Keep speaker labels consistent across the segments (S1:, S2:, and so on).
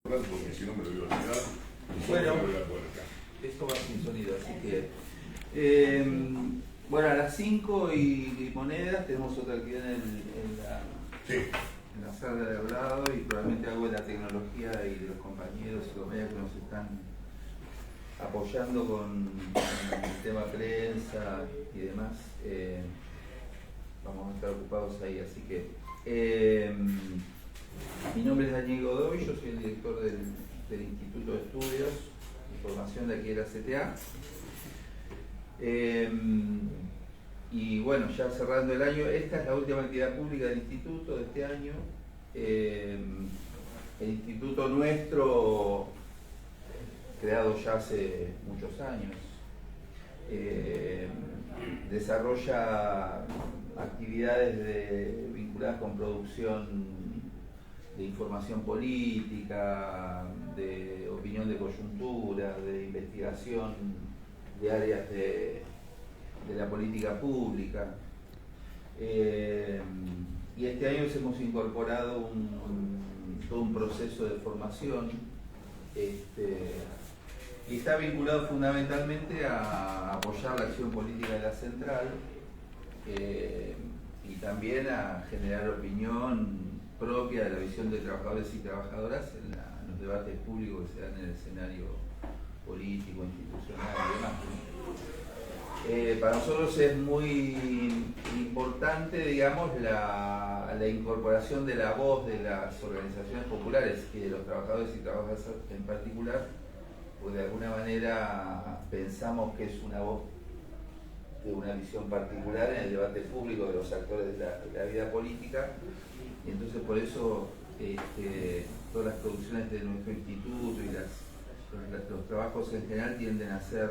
S1: Porque si no me lo voy a olvidar.
S2: Bueno, esto va sin sonido, así que bueno, a las 5 y monedas tenemos otra actividad en la sala de hablado, y probablemente algo de la tecnología y de los compañeros y compañeras que nos están apoyando con el tema prensa y demás. Vamos a estar ocupados ahí, así que mi nombre es Daniel Godoy, yo soy el director del Instituto de Estudios y Formación de aquí de la CTA. Y bueno, ya cerrando el año, esta es la última actividad pública del Instituto de este año. El Instituto nuestro, creado ya hace muchos años, desarrolla actividades vinculadas con producción de información política, de opinión de coyuntura, de investigación de áreas de la política pública. Y este año hemos incorporado todo un proceso de formación y está vinculado fundamentalmente a apoyar la acción política de la central y también a generar opinión propia de la visión de trabajadores y trabajadoras en los debates públicos que se dan en el escenario político, institucional y demás. Para nosotros es muy importante, digamos, la incorporación de la voz de las organizaciones populares y de los trabajadores y trabajadoras en particular, porque de alguna manera pensamos que es una voz de una visión particular en el debate público de los actores de la vida política, y entonces por eso todas las producciones de nuestro instituto y los trabajos en general tienden a ser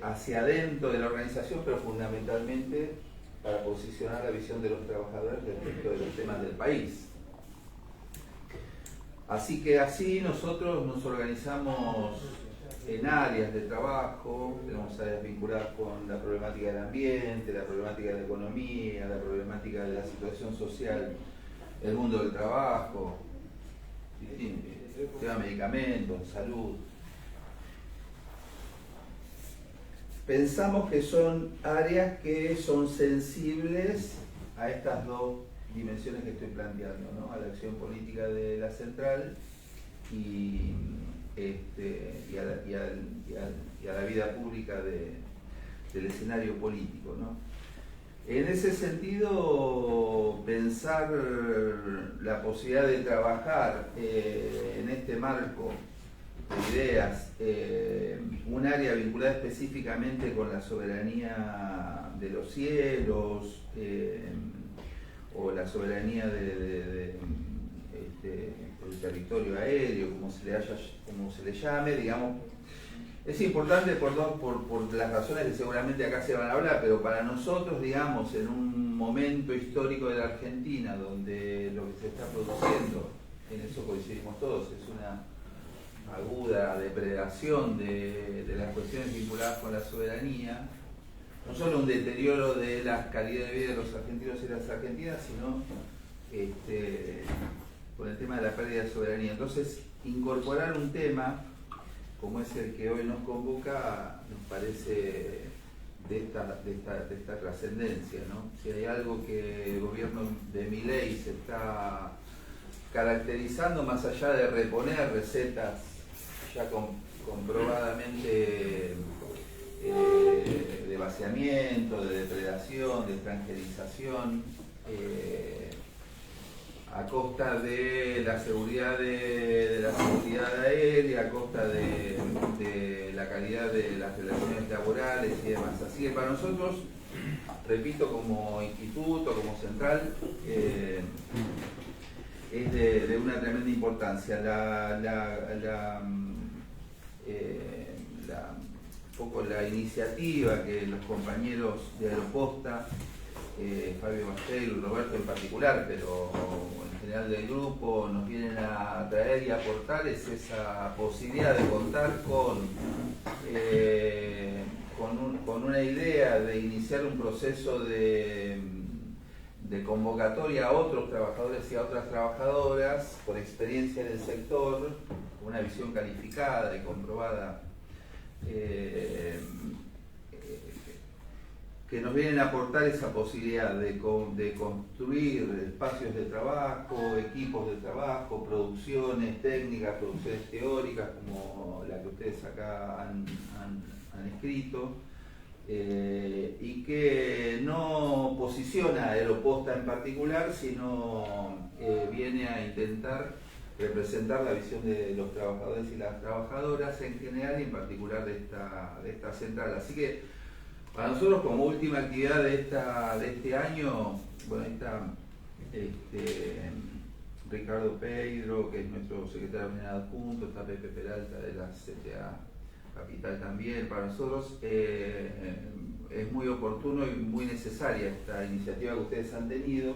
S2: hacia adentro de la organización, pero fundamentalmente para posicionar la visión de los trabajadores respecto de los temas del país. Así que así nosotros nos organizamos en áreas de trabajo. Tenemos áreas vinculadas con la problemática del ambiente, la problemática de la economía, la problemática de la situación social, el mundo del trabajo, tema de medicamentos, salud. Pensamos que son áreas que son sensibles a estas dos dimensiones que estoy planteando, ¿no? A la acción política de la central y a la vida pública del escenario político, ¿no? En ese sentido, pensar la posibilidad de trabajar en este marco de ideas, un área vinculada específicamente con la soberanía de los cielos, o la soberanía del territorio aéreo, como se le llame, digamos. Es importante por las razones que seguramente acá se van a hablar, pero para nosotros, digamos, en un momento histórico de la Argentina, donde lo que se está produciendo, en eso coincidimos todos, es una aguda depredación de las cuestiones vinculadas con la soberanía, no solo un deterioro de la calidad de vida de los argentinos y las argentinas, sino con el tema de la pérdida de soberanía. Entonces, incorporar un tema como es el que hoy nos convoca nos parece de esta trascendencia, ¿no? Si hay algo que el gobierno de Milei se está caracterizando, más allá de reponer recetas ya comprobadamente de vaciamiento, de depredación, de extranjerización, a costa de la seguridad de la seguridad aérea, a costa de la calidad de las relaciones laborales y demás. Así que para nosotros, repito, como instituto, como central, es de una tremenda importancia. Un poco la iniciativa que los compañeros de Aeroposta, Fabio Masteiro y Roberto en particular, pero en general del grupo, nos vienen a traer y aportar es esa posibilidad de contar con una idea de iniciar un proceso de de convocatoria a otros trabajadores y a otras trabajadoras por experiencia en el sector, una visión calificada y comprobada, que nos vienen a aportar esa posibilidad de construir espacios de trabajo, equipos de trabajo, producciones técnicas, producciones teóricas como la que ustedes acá han escrito, y que no posiciona a Aeroposta en particular, sino viene a intentar representar la visión de los trabajadores y las trabajadoras en general y en particular de esta central. Así que para nosotros, como última actividad de este año, bueno, ahí está Ricardo Pedro, que es nuestro secretario general adjunto, está Pepe Peralta de la CTA Capital también. Para nosotros es muy oportuno y muy necesaria esta iniciativa que ustedes han tenido,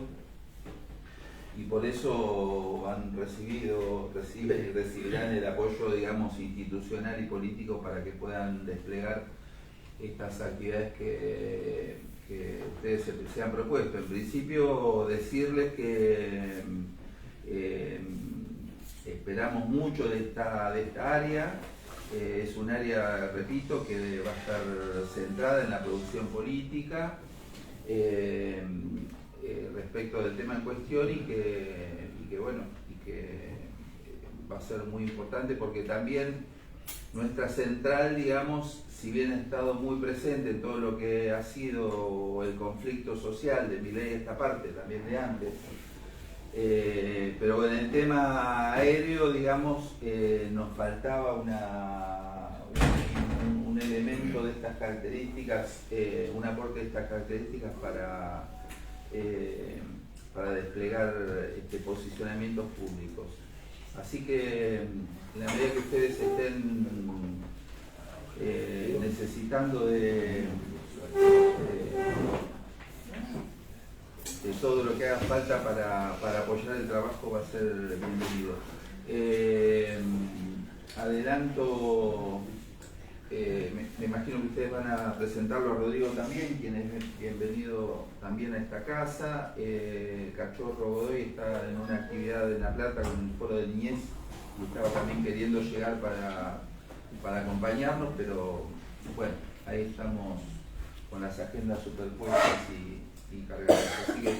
S2: y por eso reciben y recibirán el apoyo, digamos, institucional y político para que puedan desplegar estas actividades que ustedes se han propuesto. En principio, decirles que esperamos mucho de esta área. Es un área, repito, que va a estar centrada en la producción política respecto del tema en cuestión, y que va a ser muy importante porque también nuestra central, digamos, si bien ha estado muy presente en todo lo que ha sido el conflicto social de Milei, esta parte también de antes, pero en el tema aéreo, digamos, nos faltaba un elemento de estas características, un aporte de estas características para desplegar posicionamientos públicos. Así que en la medida que ustedes estén necesitando de todo lo que haga falta para apoyar el trabajo, va a ser bienvenido. Adelanto, me imagino que ustedes van a presentarlo a Rodrigo también, quien es bienvenido también a esta casa. Cachorro Godoy está en una actividad en La Plata con el Foro de Niñez y estaba también queriendo llegar para acompañarnos, pero bueno, ahí estamos con las agendas superpuestas y cargadas. Así que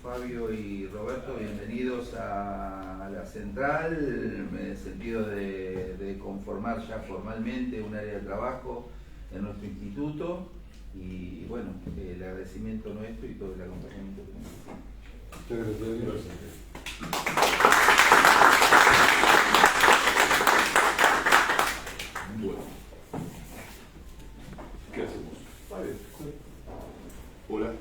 S2: Fabio y Roberto, bienvenidos a la central, en el sentido de conformar ya formalmente un área de trabajo en nuestro instituto, y bueno, el agradecimiento nuestro y todo el acompañamiento que nos hicimos. Muchas gracias.
S1: Bueno, ¿qué hacemos? Vale. Hola.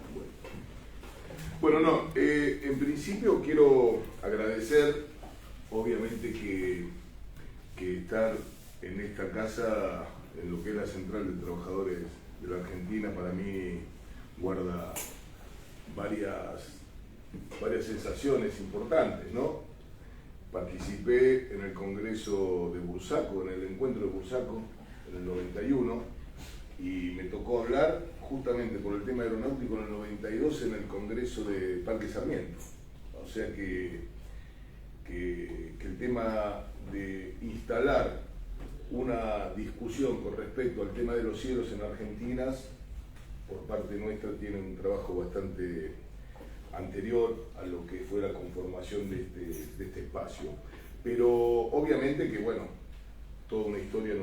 S1: Bueno, en principio quiero agradecer, obviamente, que estar en esta casa, en lo que es la Central de Trabajadores de la Argentina, para mí guarda varias sensaciones importantes, ¿no? Participé en el Congreso de Bursaco, en el encuentro de Bursaco, en el 91, y me tocó hablar justamente por el tema aeronáutico en el 92 en el Congreso de Parque Sarmiento. O sea que el tema de instalar una discusión con respecto al tema de los cielos en Argentina, por parte nuestra, tiene un trabajo bastante anterior a lo que fue la conformación de este espacio. Pero obviamente que, bueno, toda una historia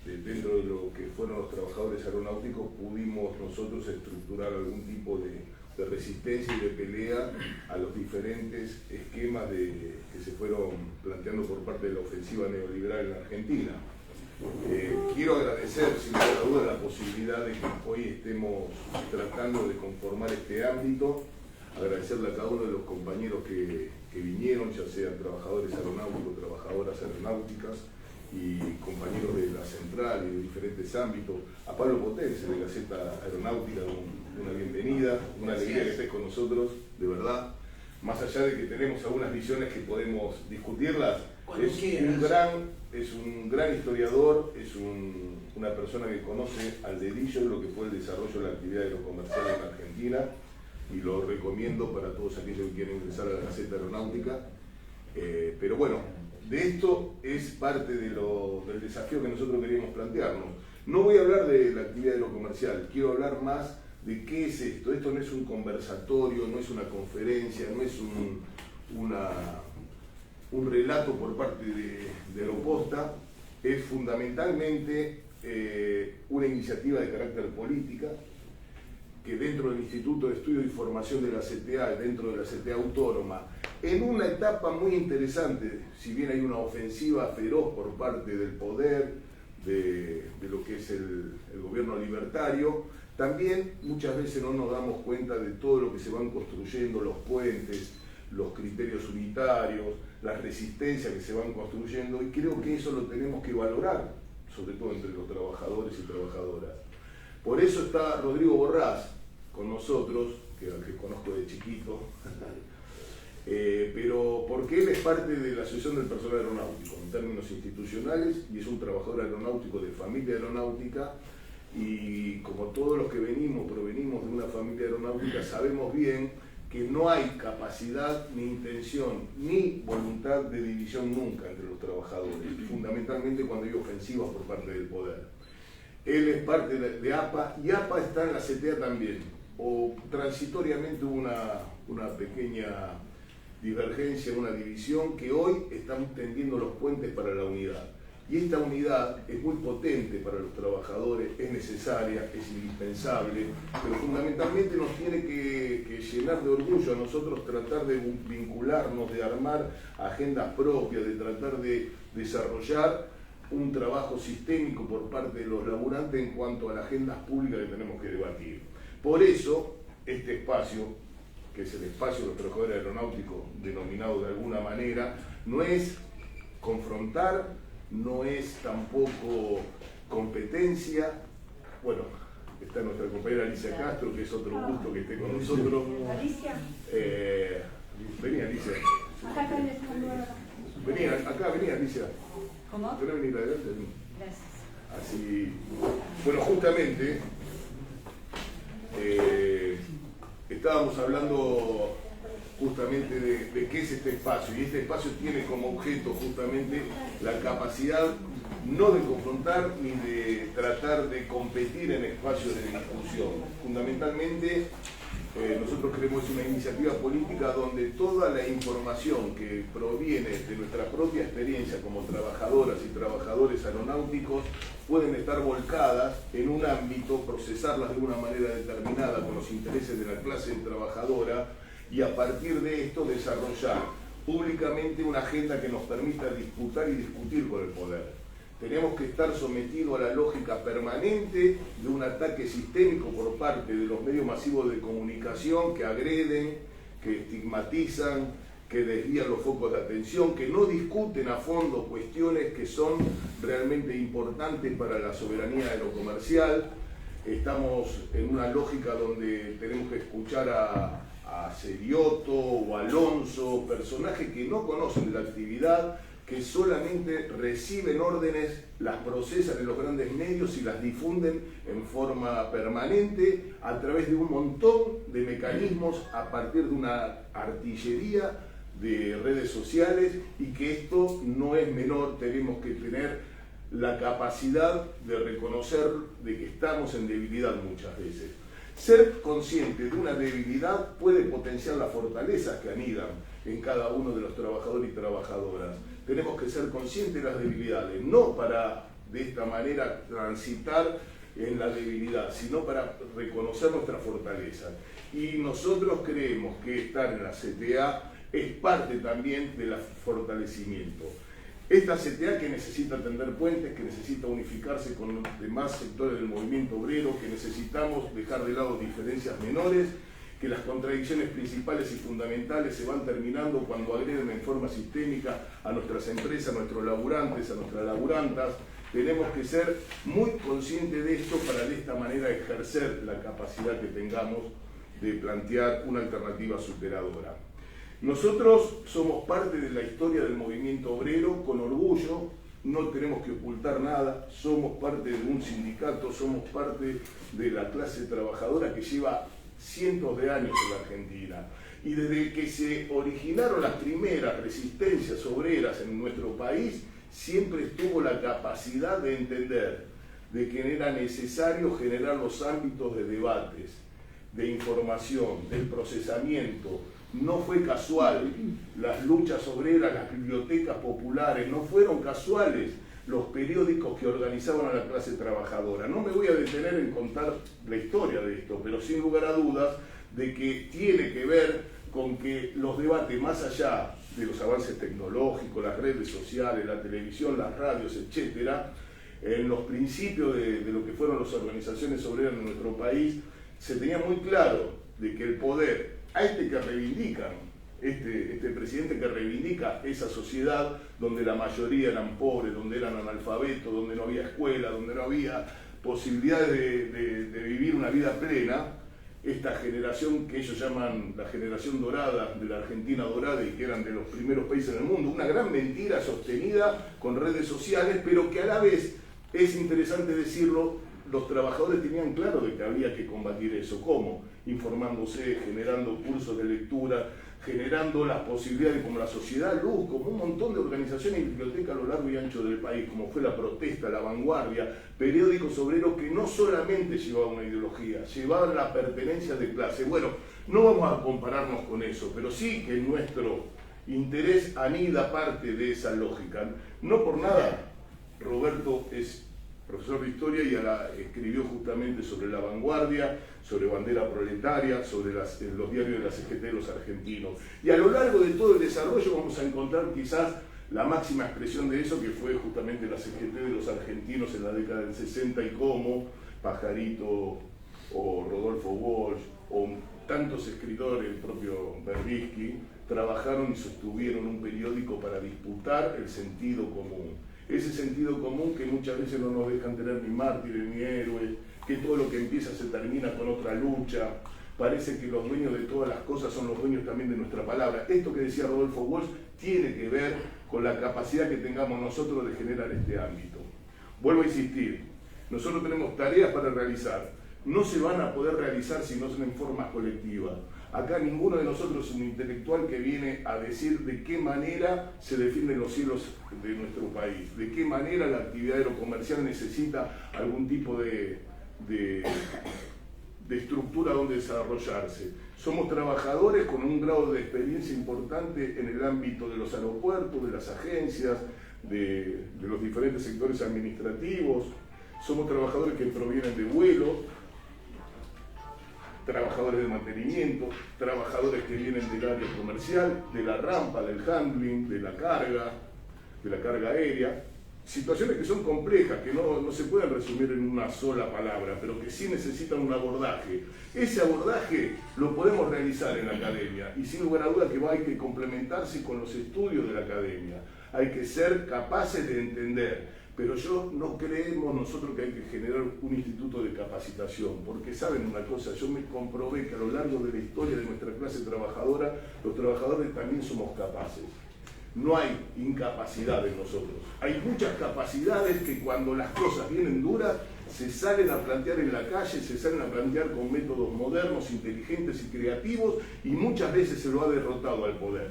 S1: dentro de lo que fueron los trabajadores aeronáuticos, pudimos nosotros estructurar algún tipo de resistencia y de pelea a los diferentes esquemas que se fueron planteando por parte de la ofensiva neoliberal en Argentina. Quiero agradecer sin lugar a duda la posibilidad de que hoy estemos tratando de conformar este ámbito, agradecerle a cada uno de los compañeros que vinieron, ya sean trabajadores aeronáuticos, trabajadoras aeronáuticas y compañeros de la central y de diferentes ámbitos, a Pablo Potense de Gaceta Aeronáutica, una bienvenida, una alegría que estés con nosotros, de verdad, más allá de que tenemos algunas visiones que podemos discutirlas, es un gran historiador, es una persona que conoce al dedillo lo que fue el desarrollo de la actividad aerocomercial en Argentina, y lo recomiendo para todos aquellos que quieren ingresar a la Gaceta Aeronáutica. Pero bueno, de esto es parte del desafío que nosotros queríamos plantearnos. No voy a hablar de la actividad de lo comercial, quiero hablar más de qué es esto. Esto no es un conversatorio, no es una conferencia, no es un relato por parte de Aeroposta, es fundamentalmente una iniciativa de carácter política que dentro del Instituto de Estudio y Formación de la CTA, dentro de la CTA Autónoma, en una etapa muy interesante, si bien hay una ofensiva feroz por parte del poder, de lo que es el gobierno libertario, también muchas veces no nos damos cuenta de todo lo que se van construyendo, los puentes, los criterios unitarios, las resistencias que se van construyendo, y creo que eso lo tenemos que valorar, sobre todo entre los trabajadores y trabajadoras. Por eso está Rodrigo Borrás con nosotros, que conozco de chiquito, pero porque él es parte de la Asociación del Personal Aeronáutico en términos institucionales y es un trabajador aeronáutico de familia aeronáutica, y como todos los que provenimos de una familia aeronáutica, sabemos bien que no hay capacidad, ni intención, ni voluntad de división nunca entre los trabajadores, fundamentalmente cuando hay ofensivas por parte del poder. Él es parte de APA, y APA está en la CTA también, o transitoriamente hubo una pequeña divergencia, una división, que hoy están tendiendo los puentes para la unidad. Y esta unidad es muy potente para los trabajadores, es necesaria, es indispensable, pero fundamentalmente nos tiene que llenar de orgullo a nosotros tratar de vincularnos, de armar agendas propias, de tratar de desarrollar un trabajo sistémico por parte de los laburantes en cuanto a las agendas públicas que tenemos que debatir. Por eso, este espacio, que es el espacio de los trabajadores aeronáuticos, denominado de alguna manera, no es confrontar, no es tampoco competencia. Bueno, está nuestra compañera Alicia Castro, que es otro gusto que esté con nosotros.
S3: Alicia.
S1: Vení, Alicia.
S3: Acá está el español.
S1: Vení, Alicia.
S3: ¿Cómo?
S1: ¿Querés venir adelante?
S3: Gracias.
S1: Así, bueno, justamente estábamos hablando justamente de qué es este espacio, y este espacio tiene como objeto justamente la capacidad no de confrontar ni de tratar de competir en espacios de discusión. Fundamentalmente nosotros creemos que es una iniciativa política donde toda la información que proviene de nuestra propia experiencia como trabajadoras y trabajadores aeronáuticos pueden estar volcadas en un ámbito, procesarlas de una manera determinada con los intereses de la clase trabajadora, y a partir de esto desarrollar públicamente una agenda que nos permita disputar y discutir con el poder. Tenemos que estar sometidos a la lógica permanente de un ataque sistémico por parte de los medios masivos de comunicación que agreden, que estigmatizan, que desvían los focos de atención, que no discuten a fondo cuestiones que son realmente importantes para la soberanía de lo comercial. Estamos en una lógica donde tenemos que escuchar a Serioto o Alonso, personajes que no conocen de la actividad, que solamente reciben órdenes, las procesan en los grandes medios y las difunden en forma permanente a través de un montón de mecanismos, a partir de una artillería de redes sociales, y que esto no es menor. Tenemos que tener la capacidad de reconocer de que estamos en debilidad muchas veces. Ser consciente de una debilidad puede potenciar las fortalezas que anidan en cada uno de los trabajadores y trabajadoras. Tenemos que ser conscientes de las debilidades, no para de esta manera transitar en la debilidad, sino para reconocer nuestras fortalezas. Y nosotros creemos que estar en la CTA es parte también del fortalecimiento. Esta CTA que necesita tender puentes, que necesita unificarse con los demás sectores del movimiento obrero, que necesitamos dejar de lado diferencias menores, que las contradicciones principales y fundamentales se van terminando cuando agreden en forma sistémica a nuestras empresas, a nuestros laburantes, a nuestras laburantas. Tenemos que ser muy conscientes de esto para de esta manera ejercer la capacidad que tengamos de plantear una alternativa superadora. Nosotros somos parte de la historia del movimiento obrero con orgullo, no tenemos que ocultar nada, somos parte de un sindicato, somos parte de la clase trabajadora que lleva cientos de años en la Argentina. Y desde que se originaron las primeras resistencias obreras en nuestro país, siempre estuvo la capacidad de entender de que era necesario generar los ámbitos de debates, de información, del procesamiento. No fue casual, las luchas obreras, las bibliotecas populares, no fueron casuales los periódicos que organizaban a la clase trabajadora. No me voy a detener en contar la historia de esto, pero sin lugar a dudas de que tiene que ver con que los debates, más allá de los avances tecnológicos, las redes sociales, la televisión, las radios, etcétera, en los principios de lo que fueron las organizaciones obreras en nuestro país, se tenía muy claro de que el poder, a este que reivindican, este presidente que reivindica esa sociedad donde la mayoría eran pobres, donde eran analfabetos, donde no había escuela, donde no había posibilidades de vivir una vida plena, esta generación que ellos llaman la generación dorada, de la Argentina dorada, y que eran de los primeros países en el mundo, una gran mentira sostenida con redes sociales, pero que a la vez, es interesante decirlo, los trabajadores tenían claro de que había que combatir eso. ¿Cómo? Informándose, generando cursos de lectura, generando las posibilidades como la Sociedad Luz, como un montón de organizaciones y bibliotecas a lo largo y ancho del país, como fue La Protesta, La Vanguardia, periódicos obreros que no solamente llevaban una ideología, llevaban la pertenencia de clase. Bueno, no vamos a compararnos con eso, pero sí que nuestro interés anida parte de esa lógica. No por nada, Roberto es profesor de historia y escribió justamente sobre La Vanguardia, sobre Bandera Proletaria, sobre los diarios de la CGT de los argentinos. Y a lo largo de todo el desarrollo vamos a encontrar quizás la máxima expresión de eso, que fue justamente la CGT de los argentinos en la década del 60, y cómo Pajarito o Rodolfo Walsh o tantos escritores, el propio Berbisky, trabajaron y sostuvieron un periódico para disputar el sentido común. Ese sentido común que muchas veces no nos dejan tener ni mártires ni héroes, que todo lo que empieza se termina con otra lucha. Parece que los dueños de todas las cosas son los dueños también de nuestra palabra. Esto que decía Rodolfo Walsh tiene que ver con la capacidad que tengamos nosotros de generar este ámbito. Vuelvo a insistir, nosotros tenemos tareas para realizar. No se van a poder realizar si no son en forma colectiva. Acá ninguno de nosotros es un intelectual que viene a decir de qué manera se defienden los cielos de nuestro país, de qué manera la actividad aerocomercial necesita algún tipo de estructura donde desarrollarse. Somos trabajadores con un grado de experiencia importante en el ámbito de los aeropuertos, de las agencias, de los diferentes sectores administrativos. Somos trabajadores que provienen de vuelo, trabajadores de mantenimiento, trabajadores que vienen del área comercial, de la rampa, del handling, de la carga aérea. Situaciones que son complejas, que no se pueden resumir en una sola palabra, pero que sí necesitan un abordaje. Ese abordaje lo podemos realizar en la academia, y sin lugar a dudas que hay que complementarse con los estudios de la academia. Hay que ser capaces de entender. Pero no creemos nosotros que hay que generar un instituto de capacitación, porque saben una cosa, yo me comprobé que a lo largo de la historia de nuestra clase trabajadora, los trabajadores también somos capaces. No hay incapacidad en nosotros. Hay muchas capacidades que cuando las cosas vienen duras, se salen a plantear en la calle, se salen a plantear con métodos modernos, inteligentes y creativos, y muchas veces se lo ha derrotado al poder.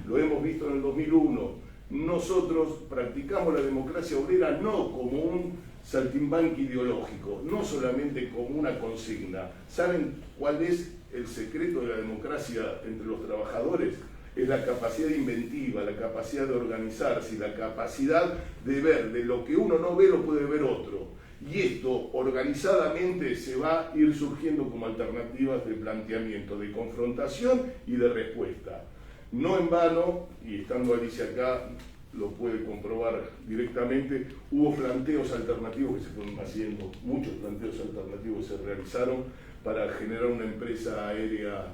S1: Lo hemos visto en el 2001. Nosotros practicamos la democracia obrera no como un saltimbanqui ideológico, no solamente como una consigna. ¿Saben cuál es el secreto de la democracia entre los trabajadores? Es la capacidad inventiva, la capacidad de organizarse y la capacidad de ver de lo que uno no ve lo puede ver otro. Y esto organizadamente se va a ir surgiendo como alternativas de planteamiento, de confrontación y de respuesta. No en vano, y estando Alicia acá, lo puede comprobar directamente, hubo planteos alternativos que se fueron haciendo, muchos planteos alternativos se realizaron para generar una empresa aérea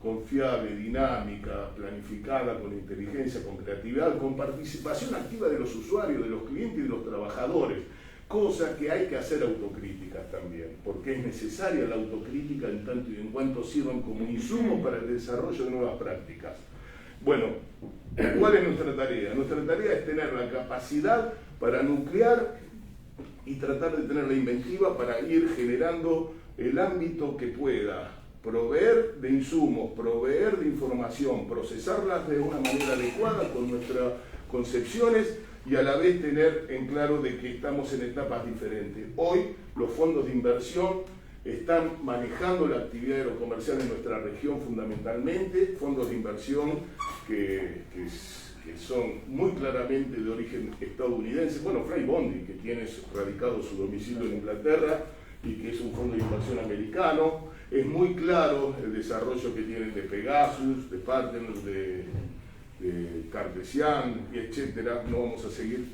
S1: confiable, dinámica, planificada, con inteligencia, con creatividad, con participación activa de los usuarios, de los clientes y de los trabajadores. Cosa que hay que hacer autocríticas también, porque es necesaria la autocrítica en tanto y en cuanto sirvan como insumos para el desarrollo de nuevas prácticas. Bueno, ¿cuál es nuestra tarea? Nuestra tarea es tener la capacidad para nuclear y tratar de tener la inventiva para ir generando el ámbito que pueda proveer de insumos, proveer de información, procesarlas de una manera adecuada con nuestras concepciones y a la vez tener en claro de que estamos en etapas diferentes. Hoy los fondos de inversión están manejando la actividad aerocomercial en nuestra región fundamentalmente, fondos de inversión que son muy claramente de origen estadounidense. Bueno, Flybondi, que tiene radicado su domicilio en Inglaterra y que es un fondo de inversión americano. Es muy claro el desarrollo que tienen de Pegasus, de Partners, de Cartesian, etcétera. No vamos a seguir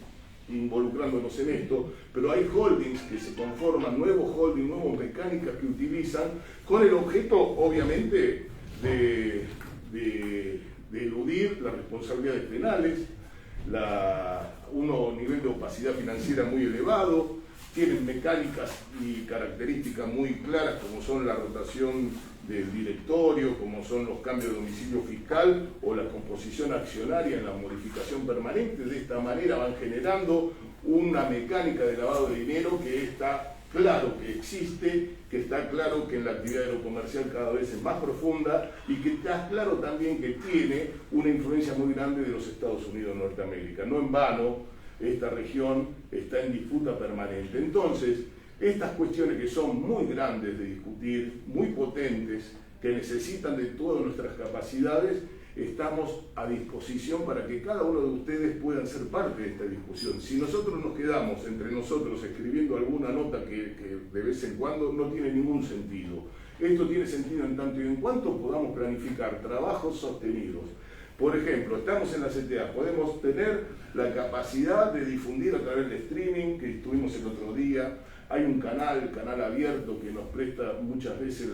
S1: involucrándonos en esto, pero hay holdings que se conforman, nuevos holdings, nuevas mecánicas que utilizan con el objeto, obviamente, de eludir las responsabilidades penales, un nivel de opacidad financiera muy elevado, tienen mecánicas y características muy claras como son la rotación del directorio, como son los cambios de domicilio fiscal o la composición accionaria en la modificación permanente. De esta manera van generando una mecánica de lavado de dinero que está claro que existe, que está claro que en la actividad aerocomercial cada vez es más profunda y que está claro también que tiene una influencia muy grande de los Estados Unidos de Norteamérica. No en vano, esta región está en disputa permanente. Entonces, estas cuestiones que son muy grandes de discutir, muy potentes, que necesitan de todas nuestras capacidades, estamos a disposición para que cada uno de ustedes puedan ser parte de esta discusión. Si nosotros nos quedamos entre nosotros escribiendo alguna nota que de vez en cuando no tiene ningún sentido. Esto tiene sentido en tanto y en cuanto podamos planificar trabajos sostenidos. Por ejemplo, estamos en la CTA, podemos tener la capacidad de difundir a través del streaming que tuvimos el otro día. Hay un canal abierto que nos presta muchas veces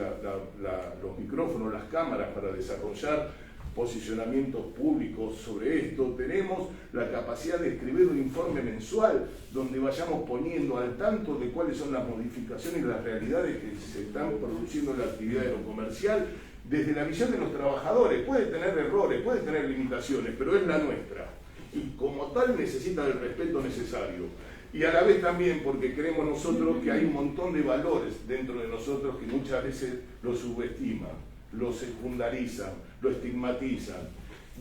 S1: los micrófonos, las cámaras para desarrollar posicionamientos públicos sobre esto. Tenemos la capacidad de escribir un informe mensual donde vayamos poniendo al tanto de cuáles son las modificaciones y las realidades que se están produciendo en la actividad aerocomercial desde la visión de los trabajadores. Puede tener errores, puede tener limitaciones, pero es la nuestra. Y como tal necesita el respeto necesario. Y a la vez también porque creemos nosotros que hay un montón de valores dentro de nosotros que muchas veces lo subestiman, lo secundarizan, lo estigmatizan.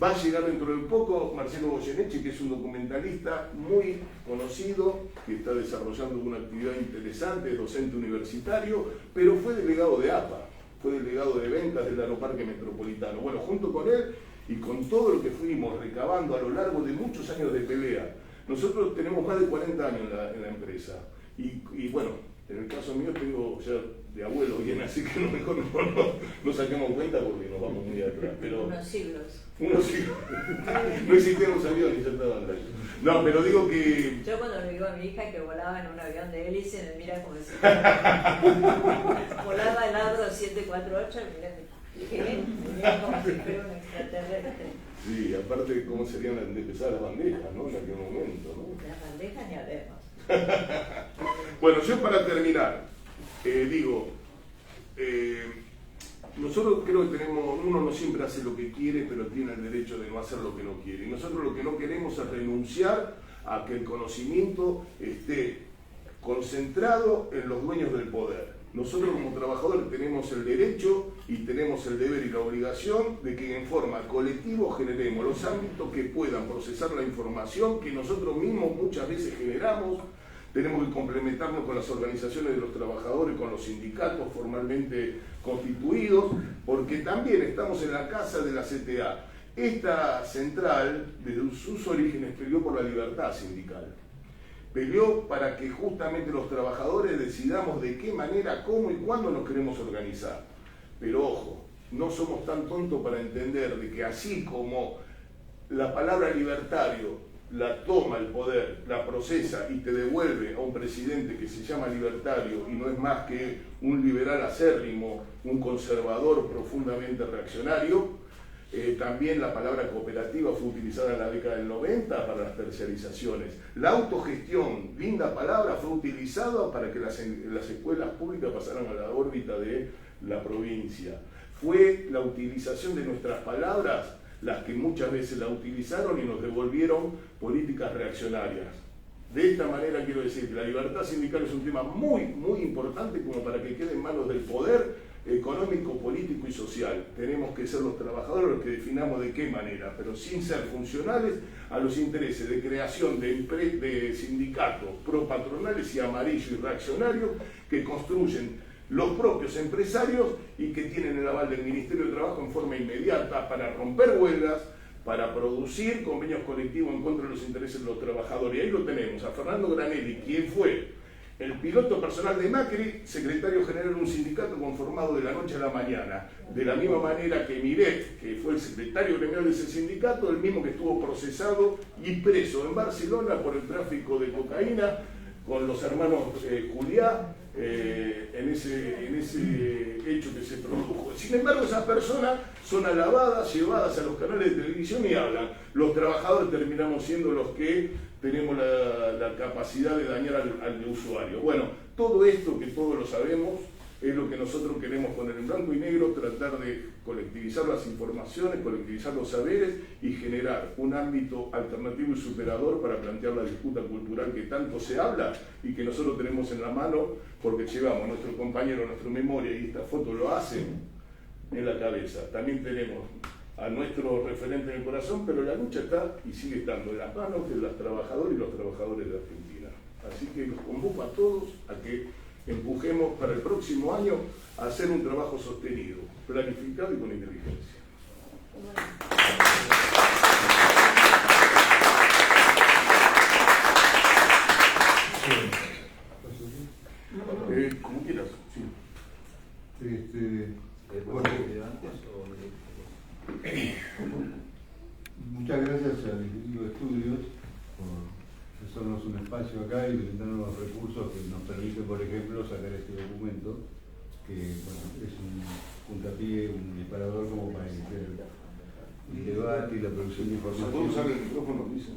S1: Va a llegar dentro de poco Marcelo Goyeneche, que es un documentalista muy conocido, que está desarrollando una actividad interesante, es docente universitario, pero fue delegado de APA, fue delegado de ventas del Aeroparque Metropolitano. Bueno, junto con él y con todo lo que fuimos recabando a lo largo de muchos años de pelea, nosotros tenemos más de 40 años en la empresa. Y bueno, en el caso mío tengo ya de abuelo bien, así que mejor no saquemos cuenta porque nos vamos muy atrás. Pero,
S4: unos siglos.
S1: No existían los aviones, ya estaban ahí. No, pero digo que...
S4: Yo cuando le digo a mi hija que volaba en un avión de hélice, me mira como si... volaba el Abro 748, me mira como si fuera un extraterrestre.
S1: Sí, aparte cómo serían de empezar las bandejas, ¿no? En aquel momento, ¿no?
S4: Las bandejas ni hablemos.
S1: Bueno, yo para terminar, nosotros creo que uno no siempre hace lo que quiere, pero tiene el derecho de no hacer lo que no quiere. Y nosotros lo que no queremos es renunciar a que el conocimiento esté concentrado en los dueños del poder. Nosotros como trabajadores tenemos el derecho y tenemos el deber y la obligación de que en forma colectiva generemos los ámbitos que puedan procesar la información que nosotros mismos muchas veces generamos. Tenemos que complementarnos con las organizaciones de los trabajadores, con los sindicatos formalmente constituidos, porque también estamos en la casa de la CTA. Esta central, desde sus orígenes, peleó por la libertad sindical. Peleó para que justamente los trabajadores decidamos de qué manera, cómo y cuándo nos queremos organizar. Pero ojo, no somos tan tontos para entender de que así como la palabra libertario la toma el poder, la procesa y te devuelve a un presidente que se llama libertario y no es más que un liberal acérrimo, un conservador profundamente reaccionario. También la palabra cooperativa fue utilizada en la década del 90 para las terciarizaciones. La autogestión, linda palabra, fue utilizada para que las escuelas públicas pasaran a la órbita de la provincia. Fue la utilización de nuestras palabras las que muchas veces la utilizaron y nos devolvieron políticas reaccionarias. De esta manera quiero decir que la libertad sindical es un tema muy, muy importante como para que quede en manos del poder económico, político y social. Tenemos que ser los trabajadores los que definamos de qué manera, pero sin ser funcionales a los intereses de creación de sindicatos propatronales y amarillos y reaccionarios que construyen los propios empresarios y que tienen el aval del Ministerio de Trabajo en forma inmediata para romper huelgas, para producir convenios colectivos en contra de los intereses de los trabajadores. Y ahí lo tenemos, a Fernando Granelli, quien fue el piloto personal de Macri, secretario general de un sindicato conformado de la noche a la mañana. De la misma manera que Miret, que fue el secretario gremial de ese sindicato, el mismo que estuvo procesado y preso en Barcelona por el tráfico de cocaína con los hermanos Juliá, en ese hecho que se produjo. Sin embargo, esas personas son alabadas, llevadas a los canales de televisión y hablan. Los trabajadores terminamos siendo los que tenemos la capacidad de dañar al usuario. Bueno, todo esto que todos lo sabemos es lo que nosotros queremos poner en blanco y negro, tratar de colectivizar las informaciones, colectivizar los saberes y generar un ámbito alternativo y superador para plantear la disputa cultural que tanto se habla y que nosotros tenemos en la mano porque llevamos a nuestro compañero, a nuestra memoria, y esta foto lo hace, en la cabeza. También tenemos a nuestro referente en el corazón, pero la lucha está y sigue estando en las manos de los trabajadores y los trabajadores de Argentina. Así que los convoco a todos a que empujemos para el próximo año a hacer un trabajo sostenido, planificado y con inteligencia. Como quieras, sí.
S5: Bueno, muchas gracias al Instituto de Estudios por ofrecernos un espacio acá y brindarnos los recursos que nos permiten, por ejemplo, sacar este documento, que bueno, es un puntapié, un disparador como para iniciar el debate y la producción de información.
S1: ¿Puedo usar el micrófono? Dicen.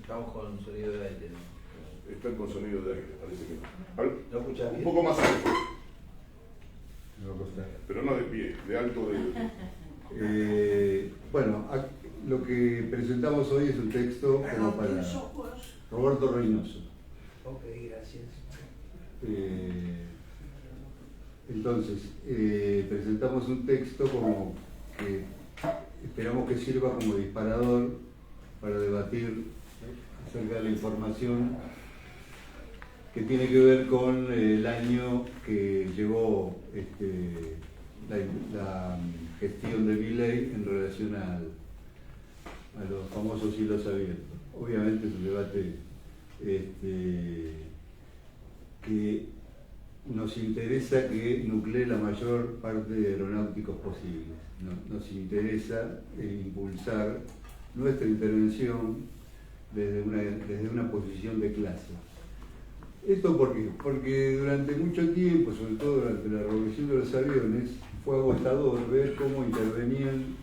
S2: Estamos con sonido de aire, ¿no?
S1: Está con sonido de aire, parece que no.
S2: ¿No escuchás bien?
S1: Un poco más alto,
S5: Me va a costar.
S1: pero no de pie, de alto de...
S5: Bueno, lo que presentamos hoy es un texto como para Roberto Reynoso.
S6: Ok, gracias.
S5: Entonces, presentamos un texto como que esperamos que sirva como disparador para debatir acerca de la información que tiene que ver con el año que llevó la gestión de Milei en relación a los famosos hilos abiertos. Obviamente es un debate que nos interesa que nuclee la mayor parte de aeronáuticos posibles. Nos interesa impulsar nuestra intervención desde una posición de clase. ¿Esto por qué? Porque durante mucho tiempo, sobre todo durante la revolución de los aviones, fue agotador ver cómo intervenían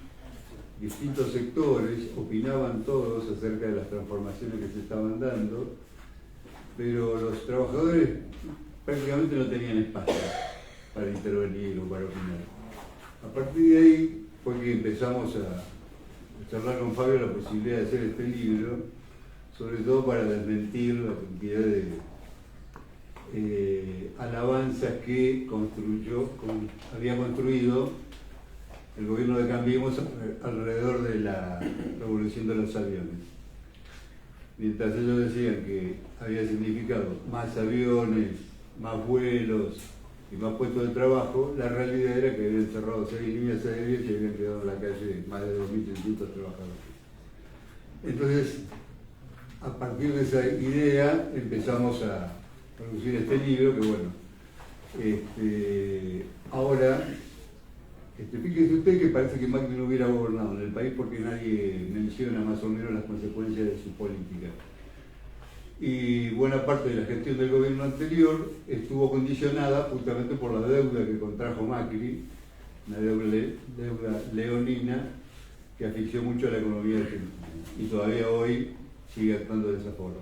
S5: distintos sectores, opinaban todos acerca de las transformaciones que se estaban dando, pero los trabajadores prácticamente no tenían espacio para intervenir o para opinar. A partir de ahí fue que empezamos a charlar con Fabio la posibilidad de hacer este libro, sobre todo para desmentir la cantidad de alabanzas que había construido el gobierno de Cambiemos alrededor de la revolución de los aviones. Mientras ellos decían que había significado más aviones, más vuelos y más puestos de trabajo, la realidad era que habían cerrado 6 líneas aéreas y habían quedado en la calle más de 2.300 trabajadores. Entonces, a partir de esa idea empezamos a producir este libro que, bueno, ahora, fíjese usted que parece que Macri no hubiera gobernado en el país porque nadie menciona más o menos las consecuencias de su política. Y buena parte de la gestión del gobierno anterior estuvo condicionada justamente por la deuda que contrajo Macri, una deuda leonina que asfixió mucho a la economía argentina y todavía hoy sigue actuando de esa forma.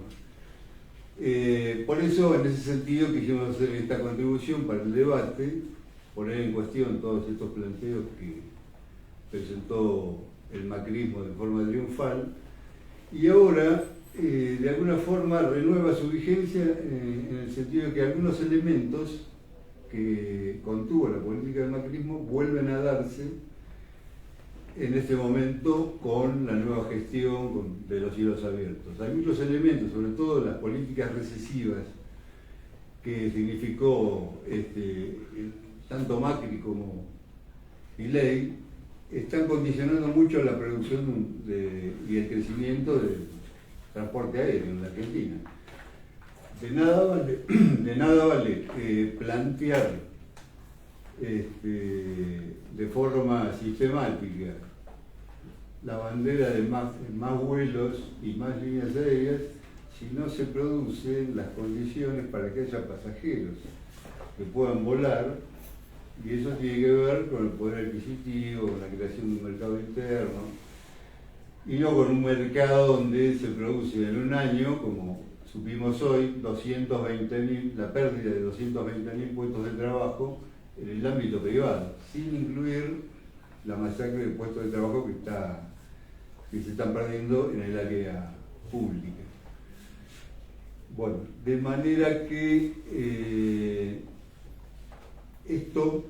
S5: Por eso, en ese sentido, quisimos hacer esta contribución para el debate, poner en cuestión todos estos planteos que presentó el macrismo de forma triunfal y ahora, de alguna forma, renueva su vigencia en el sentido de que algunos elementos que contuvo la política del macrismo vuelven a darse en este momento con la nueva gestión de los cielos abiertos. Hay muchos elementos, sobre todo las políticas recesivas que significó tanto Macri como Milei, están condicionando mucho la producción y el crecimiento del transporte aéreo en la Argentina. De nada vale plantear de forma sistemática la bandera de más vuelos y más líneas aéreas si no se producen las condiciones para que haya pasajeros que puedan volar, y eso tiene que ver con el poder adquisitivo, con la creación de un mercado interno, y no con un mercado donde se produce en un año, como supimos hoy, la pérdida de 220.000 puestos de trabajo en el ámbito privado, sin incluir la masacre de puestos de trabajo que se están perdiendo en el área pública. Bueno, de manera que esto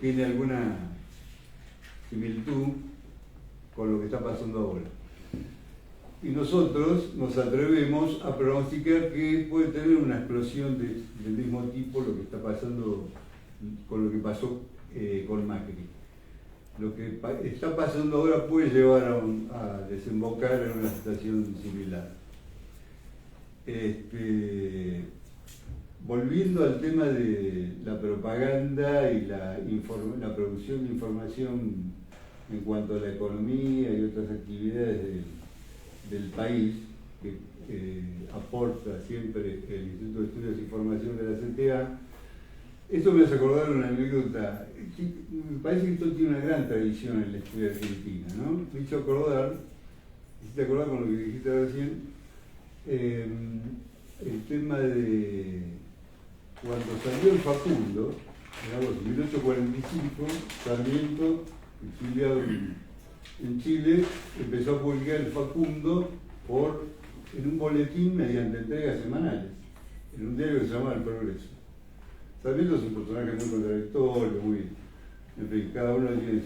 S5: tiene alguna similitud con lo que está pasando ahora. Y nosotros nos atrevemos a pronosticar que puede tener una explosión del mismo tipo lo que está pasando con lo que pasó con Macri. Lo que está pasando ahora puede llevar a desembocar en una situación similar. Volviendo al tema de la propaganda y la producción de información en cuanto a la economía y otras actividades del país, que aporta siempre el Instituto de Estudios e Información de la CTA, esto me hace acordar una anécdota. Me parece que esto tiene una gran tradición en la historia argentina, ¿no? Me hizo acordar, hiciste acordar con lo que dijiste recién, el tema de cuando salió el Facundo, en 1845, Sarmiento, exiliado en Chile, empezó a publicar el Facundo en un boletín mediante entregas semanales, en un diario que se llamaba El Progreso. Sarmiento es un personaje muy contradictorio, en fin, cada uno tiene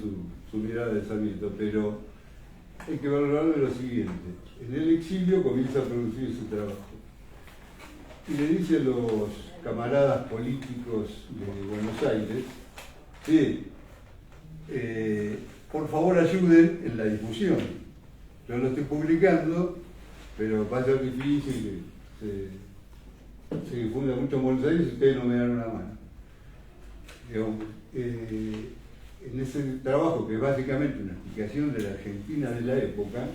S5: su mirada de Sarmiento, pero hay que valorar de lo siguiente. En el exilio comienza a producir su trabajo y le dice a los camaradas políticos de Buenos Aires que por favor ayuden en la difusión. Yo lo estoy publicando, pero va a ser difícil, se difunda mucho en Buenos Aires y ustedes no me dan una mano. En ese trabajo, que es básicamente una explicación de la Argentina de la época,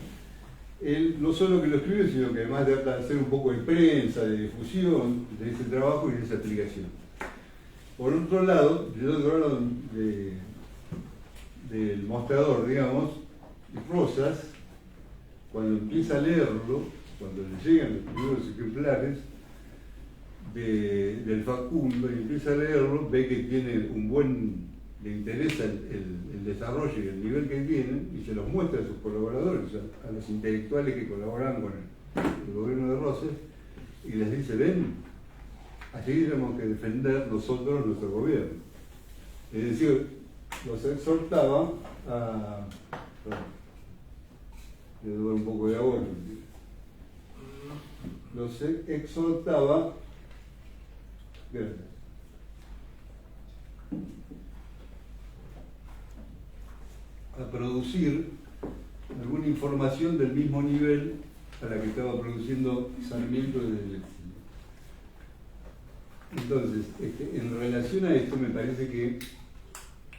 S5: él no solo que lo escribe, sino que además de hacer un poco de prensa, de difusión de ese trabajo y de esa explicación. Por otro lado, del otro lado del mostrador, digamos, Rosas, cuando empieza a leerlo, cuando le llegan los primeros ejemplares del Facundo y empieza a leerlo, ve que le interesa el desarrollo y el nivel que tienen y se los muestra a sus colaboradores, a los intelectuales que colaboran con el gobierno de Rosas, y les dice: ven, así tenemos que defender nosotros nuestro gobierno. Es decir, los exhortaba a... Le doy un poco de agua. Los exhortaba... Gracias. A producir alguna información del mismo nivel a la que estaba produciendo Sarmiento desde el exilio. Entonces, en relación a esto me parece que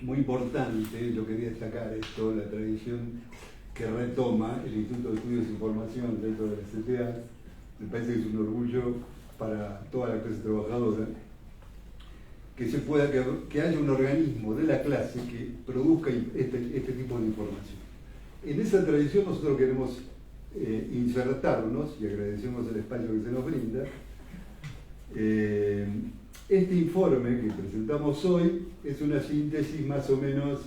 S5: muy importante, yo quería destacar esto, la tradición que retoma el Instituto de Estudios e Información dentro de la CTA, me parece que es un orgullo para toda la clase trabajadora, que haya un organismo de la clase que produzca este tipo de información. En esa tradición nosotros queremos insertarnos, y agradecemos el espacio que se nos brinda. Este informe que presentamos hoy es una síntesis más o menos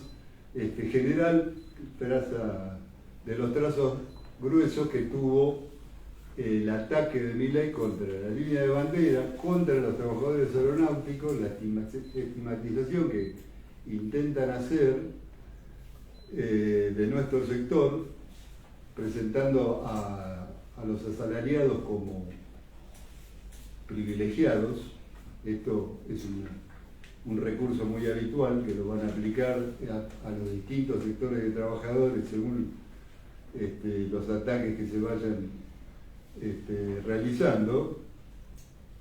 S5: general de los trazos gruesos que tuvo el ataque de Milei contra la línea de bandera, contra los trabajadores aeronáuticos, la estigmatización que intentan hacer de nuestro sector, presentando a los asalariados como privilegiados. Esto es un recurso muy habitual que lo van a aplicar a los distintos sectores de trabajadores según los ataques que se vayan realizando.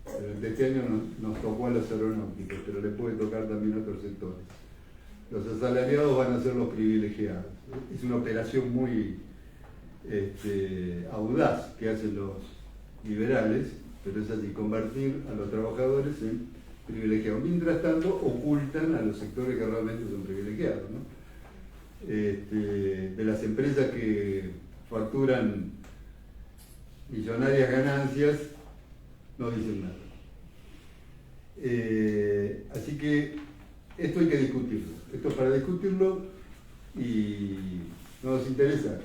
S5: Durante este año nos tocó a los aeronáuticos, pero le puede tocar también a otros sectores. Los asalariados van a ser los privilegiados. Es una operación muy audaz que hacen los liberales, pero es así, convertir a los trabajadores en privilegiados. Mientras tanto, ocultan a los sectores que realmente son privilegiados, ¿no? De las empresas que facturan millonarias ganancias, no dicen nada. Así que esto hay que discutirlo. Esto es para discutirlo y no nos interesa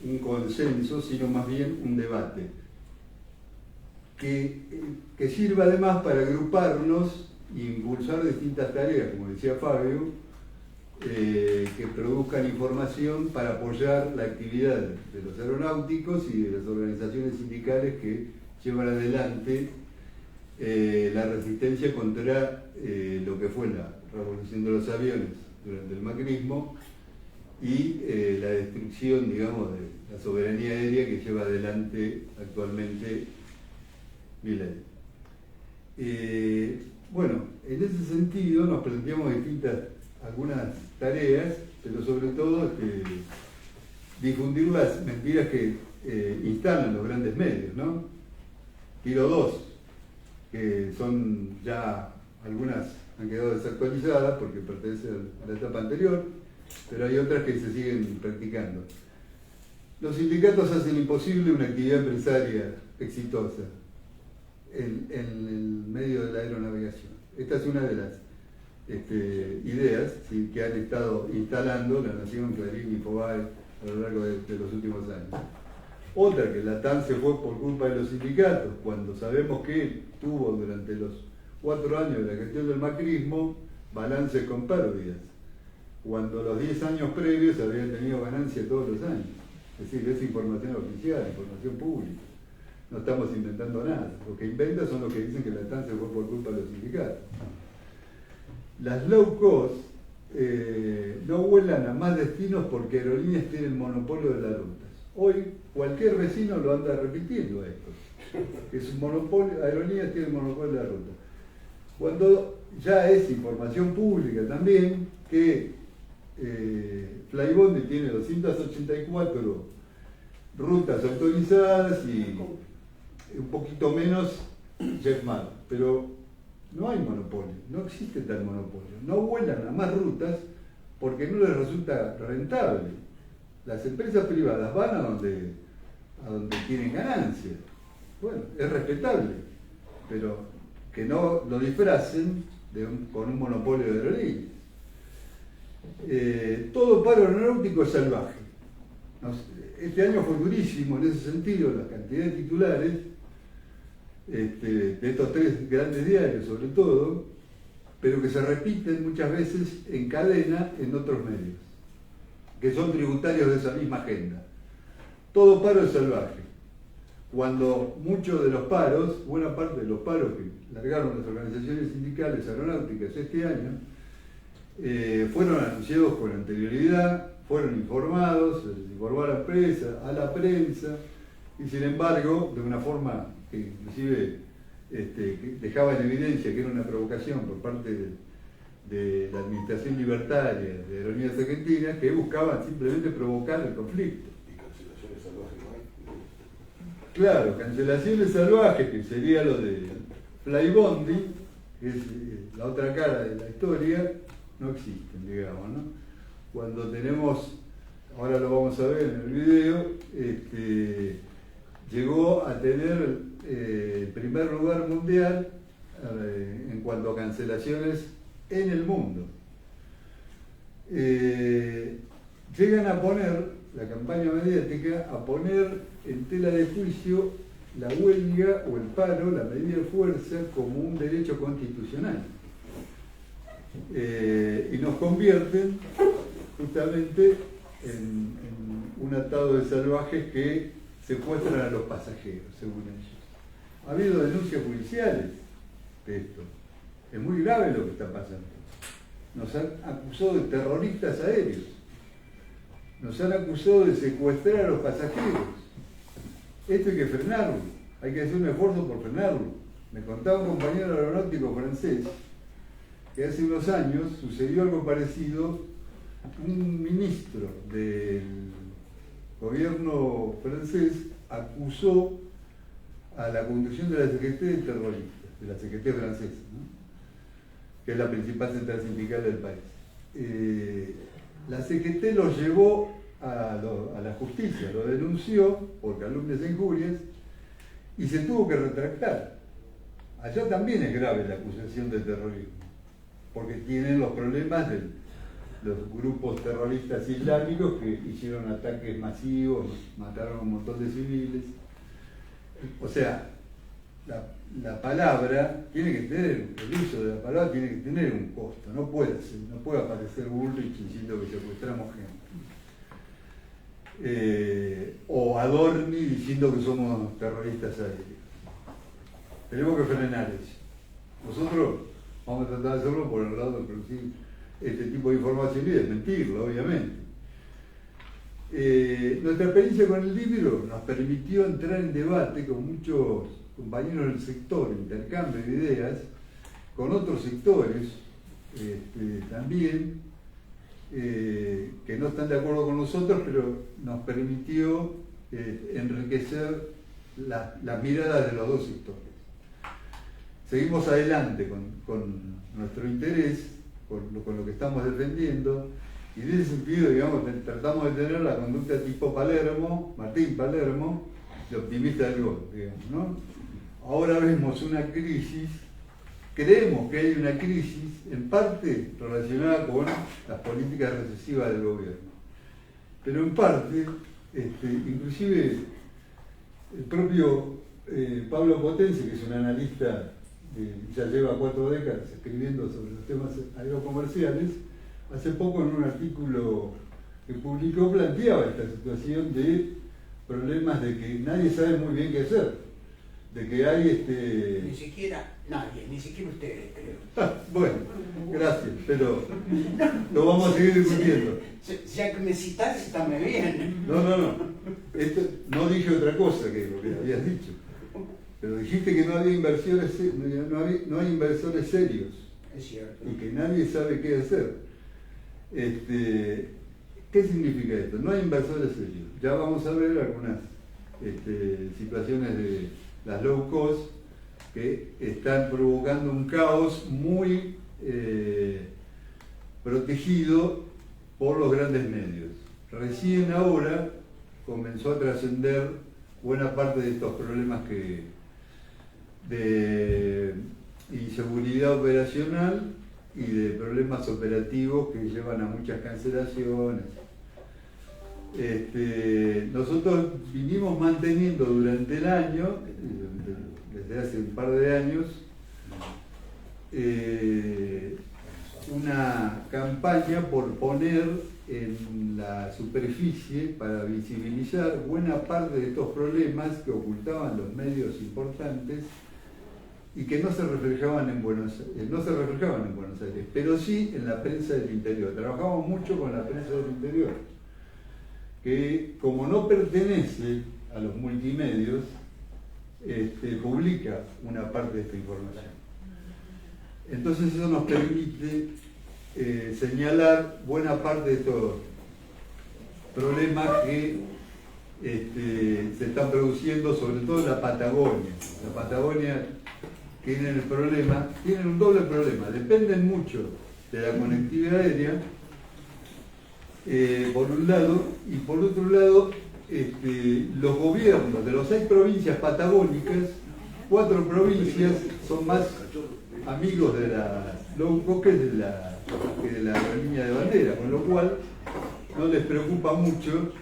S5: un consenso, sino más bien un debate que sirva además para agruparnos e impulsar distintas tareas, como decía Fabio, que produzcan información para apoyar la actividad de los aeronáuticos y de las organizaciones sindicales que llevan adelante la resistencia contra lo que fue la revolución de los aviones durante el macrismo y la destrucción, digamos, de la soberanía aérea que lleva adelante actualmente Milei. Bueno, en ese sentido nos planteamos algunas tareas, pero sobre todo difundir las mentiras que instalan los grandes medios, ¿no? Tiro dos, que son ya algunas han quedado desactualizadas porque pertenecen a la etapa anterior, pero hay otras que se siguen practicando. Los sindicatos hacen imposible una actividad empresaria exitosa en el medio de la aeronavegación. Esta es una de las ideas, ¿sí?, que han estado instalando La Nación, Clarín y Infobae a lo largo de los últimos años. Otra, que la TAN se fue por culpa de los sindicatos, cuando sabemos que tuvo durante los 4 años de la gestión del macrismo balances con pérdidas, cuando los 10 años previos habían tenido ganancias todos los años. Es decir, es información oficial, información pública. No estamos inventando nada. Lo que inventan son los que dicen que la TAN se fue por culpa de los sindicatos. Las low cost no vuelan a más destinos porque Aerolíneas tienen monopolio de las rutas. Hoy cualquier vecino lo anda repitiendo esto, que es un monopolio, Aerolíneas tiene monopolio de la ruta. Cuando ya es información pública también que Flybondi tiene 284 rutas autorizadas y un poquito menos JetMar, pero no hay monopolio, no existe tal monopolio. No vuelan a más rutas porque no les resulta rentable. Las empresas privadas van a donde tienen ganancias. Bueno, es respetable, pero que no lo disfracen con un monopolio de aerolíneas. Todo paro aeronáutico es salvaje. Este año fue durísimo en ese sentido, la cantidad de titulares de estos 3 grandes diarios sobre todo, pero que se repiten muchas veces en cadena en otros medios, que son tributarios de esa misma agenda. Todo paro es salvaje. Cuando muchos de los paros, buena parte de los paros que largaron las organizaciones sindicales aeronáuticas este año, fueron anunciados con anterioridad, fueron informados, se les informó a la empresa, a la prensa, y sin embargo, de una forma que inclusive que dejaba en evidencia que era una provocación por parte de la administración libertaria de Aerolíneas Argentinas, que buscaban simplemente provocar el conflicto.
S1: ¿Y cancelaciones salvajes no hay?
S5: Claro, cancelaciones salvajes, que sería lo de Flybondi, que es la otra cara de la historia, no existen, digamos, ¿no? Cuando tenemos, ahora lo vamos a ver en el video, llegó a tener el primer lugar mundial en cuanto a cancelaciones en el mundo. Llegan a poner la campaña mediática a poner en tela de juicio la huelga o el paro, la medida de fuerza, como un derecho constitucional. Y nos convierten justamente en un atado de salvajes que secuestran a los pasajeros, según ellos. Ha habido denuncias judiciales de esto. Es muy grave lo que está pasando. Nos han acusado de terroristas aéreos. Nos han acusado de secuestrar a los pasajeros. Esto hay que frenarlo. Hay que hacer un esfuerzo por frenarlo. Me contaba un compañero aeronáutico francés que hace unos años sucedió algo parecido. Un ministro del gobierno francés acusó a la conducción de la CGT de terroristas, de la CGT francesa, ¿no? Que es la principal central sindical del país. La CGT lo llevó a la justicia, lo denunció por calumnias e injurias y se tuvo que retractar. Allá también es grave la acusación de terrorismo, porque tienen los problemas de los grupos terroristas islámicos que hicieron ataques masivos, mataron a un montón de civiles. O sea, la palabra tiene que tener, el uso de la palabra tiene que tener un costo, no puede aparecer Bullrich diciendo que secuestramos gente. O Adorni diciendo que somos terroristas aéreos. Tenemos que frenar eso. Nosotros vamos a tratar de hacerlo por el lado de producir este tipo de información y desmentirlo, obviamente. Nuestra experiencia con el libro nos permitió entrar en debate con muchos compañeros del sector, intercambio de ideas, con otros sectores también, que no están de acuerdo con nosotros, pero nos permitió enriquecer las miradas de los dos sectores. Seguimos adelante con nuestro interés, con lo que estamos defendiendo, y en ese sentido, digamos, tratamos de tener la conducta tipo Palermo, Martín Palermo, de optimista del gol, digamos, ¿no? Ahora vemos una crisis, creemos que hay una crisis, en parte relacionada con las políticas recesivas del gobierno, pero en parte, inclusive el propio Pablo Potenzi, que es un analista ya lleva 4 décadas escribiendo sobre los temas aerocomerciales, hace poco en un artículo que publicó planteaba esta situación de problemas de que nadie sabe muy bien qué hacer, de que hay
S6: Ni siquiera nadie, ni siquiera ustedes, creo.
S5: Bueno, gracias, pero lo vamos a seguir discutiendo.
S6: Ya que me citaste, está muy bien.
S5: No. No dije otra cosa que lo que habías dicho. Pero dijiste que no había inversores, no hay inversores serios.
S6: Es cierto.
S5: Y que nadie sabe qué hacer. ¿Qué significa esto? No hay inversores serios. Ya vamos a ver algunas situaciones de las low cost que están provocando un caos muy protegido por los grandes medios. Recién ahora comenzó a trascender buena parte de estos problemas de inseguridad operacional y de problemas operativos que llevan a muchas cancelaciones. Nosotros vinimos manteniendo durante el año, desde hace un par de años, una campaña por poner en la superficie para visibilizar buena parte de estos problemas que ocultaban los medios importantes y que no se reflejaban en Buenos Aires, pero sí en la prensa del interior. Trabajamos mucho con la prensa del interior, que como no pertenece a los multimedios, publica una parte de esta información. Entonces eso nos permite señalar buena parte de estos problemas que se están produciendo, sobre todo en la Patagonia. La Patagonia tiene un doble problema, dependen mucho de la conectividad aérea, por un lado, y por otro lado, los gobiernos de las 6 provincias patagónicas, 4 provincias son más amigos de la low cost que de la aerolínea de bandera, con lo cual no les preocupa mucho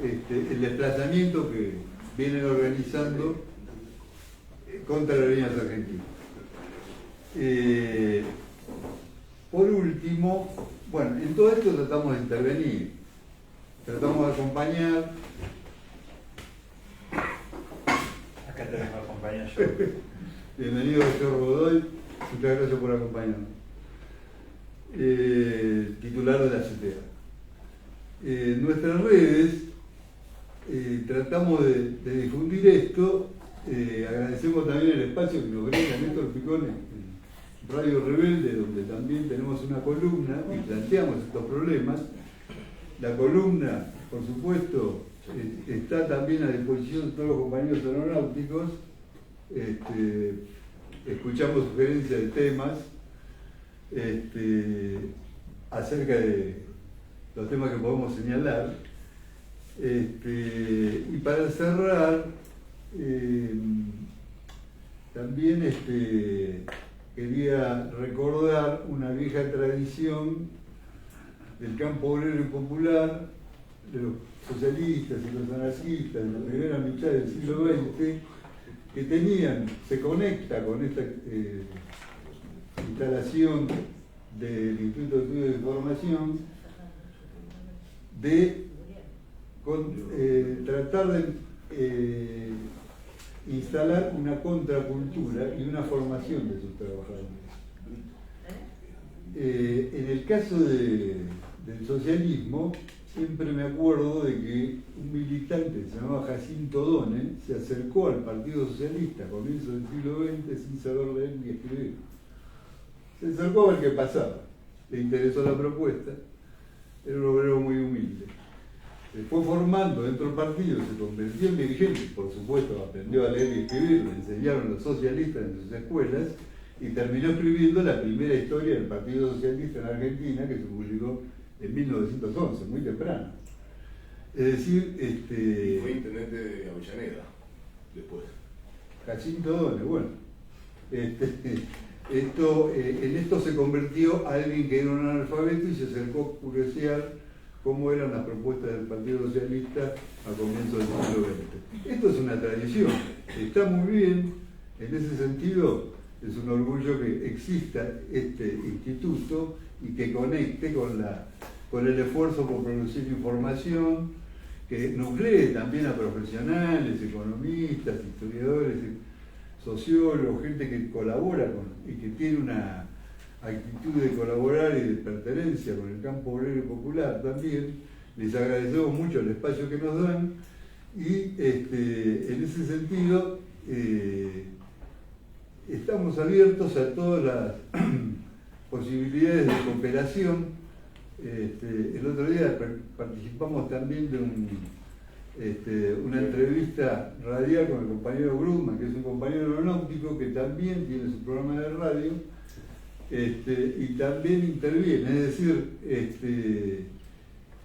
S5: el desplazamiento que vienen organizando contra aerolíneas argentinas. Por último, bueno, en todo esto tratamos de intervenir, tratamos de acompañar.
S7: Acá tenemos que acompañar yo.
S5: Bienvenido, doctor Godoy, muchas gracias por acompañarnos. Titular de la CTA. En nuestras redes tratamos de difundir esto. Agradecemos también el espacio que nos brinda Néstor Picón en Radio Rebelde, donde también tenemos una columna y planteamos estos problemas. La columna, por supuesto, está también a disposición de todos los compañeros aeronáuticos. Escuchamos sugerencias de temas acerca de los temas que podemos señalar. Y para cerrar, también quería recordar una vieja tradición del campo obrero y popular, de los socialistas y los anarquistas de la primera mitad del siglo XX, que se conecta con esta instalación del Instituto de Estudios de Formación, de tratar de instalar una contracultura y una formación de sus trabajadores. En el caso del socialismo, siempre me acuerdo de que un militante que se llamaba Jacinto Done se acercó al Partido Socialista a comienzos del siglo XX sin saber leer ni escribir. Se acercó a ver qué pasaba, le interesó la propuesta, era un obrero muy humilde. Se fue formando dentro del partido, se convirtió en dirigente, por supuesto aprendió a leer y escribir, le enseñaron los socialistas en sus escuelas y terminó escribiendo la primera historia del Partido Socialista en Argentina, que se publicó en 1911, muy temprano. Es decir,
S1: Y fue intendente de Avellaneda después.
S5: Jacinto Done, bueno. En esto se convirtió a alguien que era un analfabeto y se acercó a curiosear cómo eran las propuestas del Partido Socialista a comienzos del siglo XX. Esto es una tradición, está muy bien, en ese sentido es un orgullo que exista este instituto y que conecte con el esfuerzo por producir información, que nuclee también a profesionales, economistas, historiadores, sociólogos, gente que colabora y que tiene una actitud de colaborar y de pertenencia con el campo obrero y popular también. Les agradecemos mucho el espacio que nos dan y en ese sentido estamos abiertos a todas las posibilidades de cooperación. El otro día participamos también de una entrevista radial con el compañero Grudman, que es un compañero aeronáutico que también tiene su programa de radio y también interviene, es decir,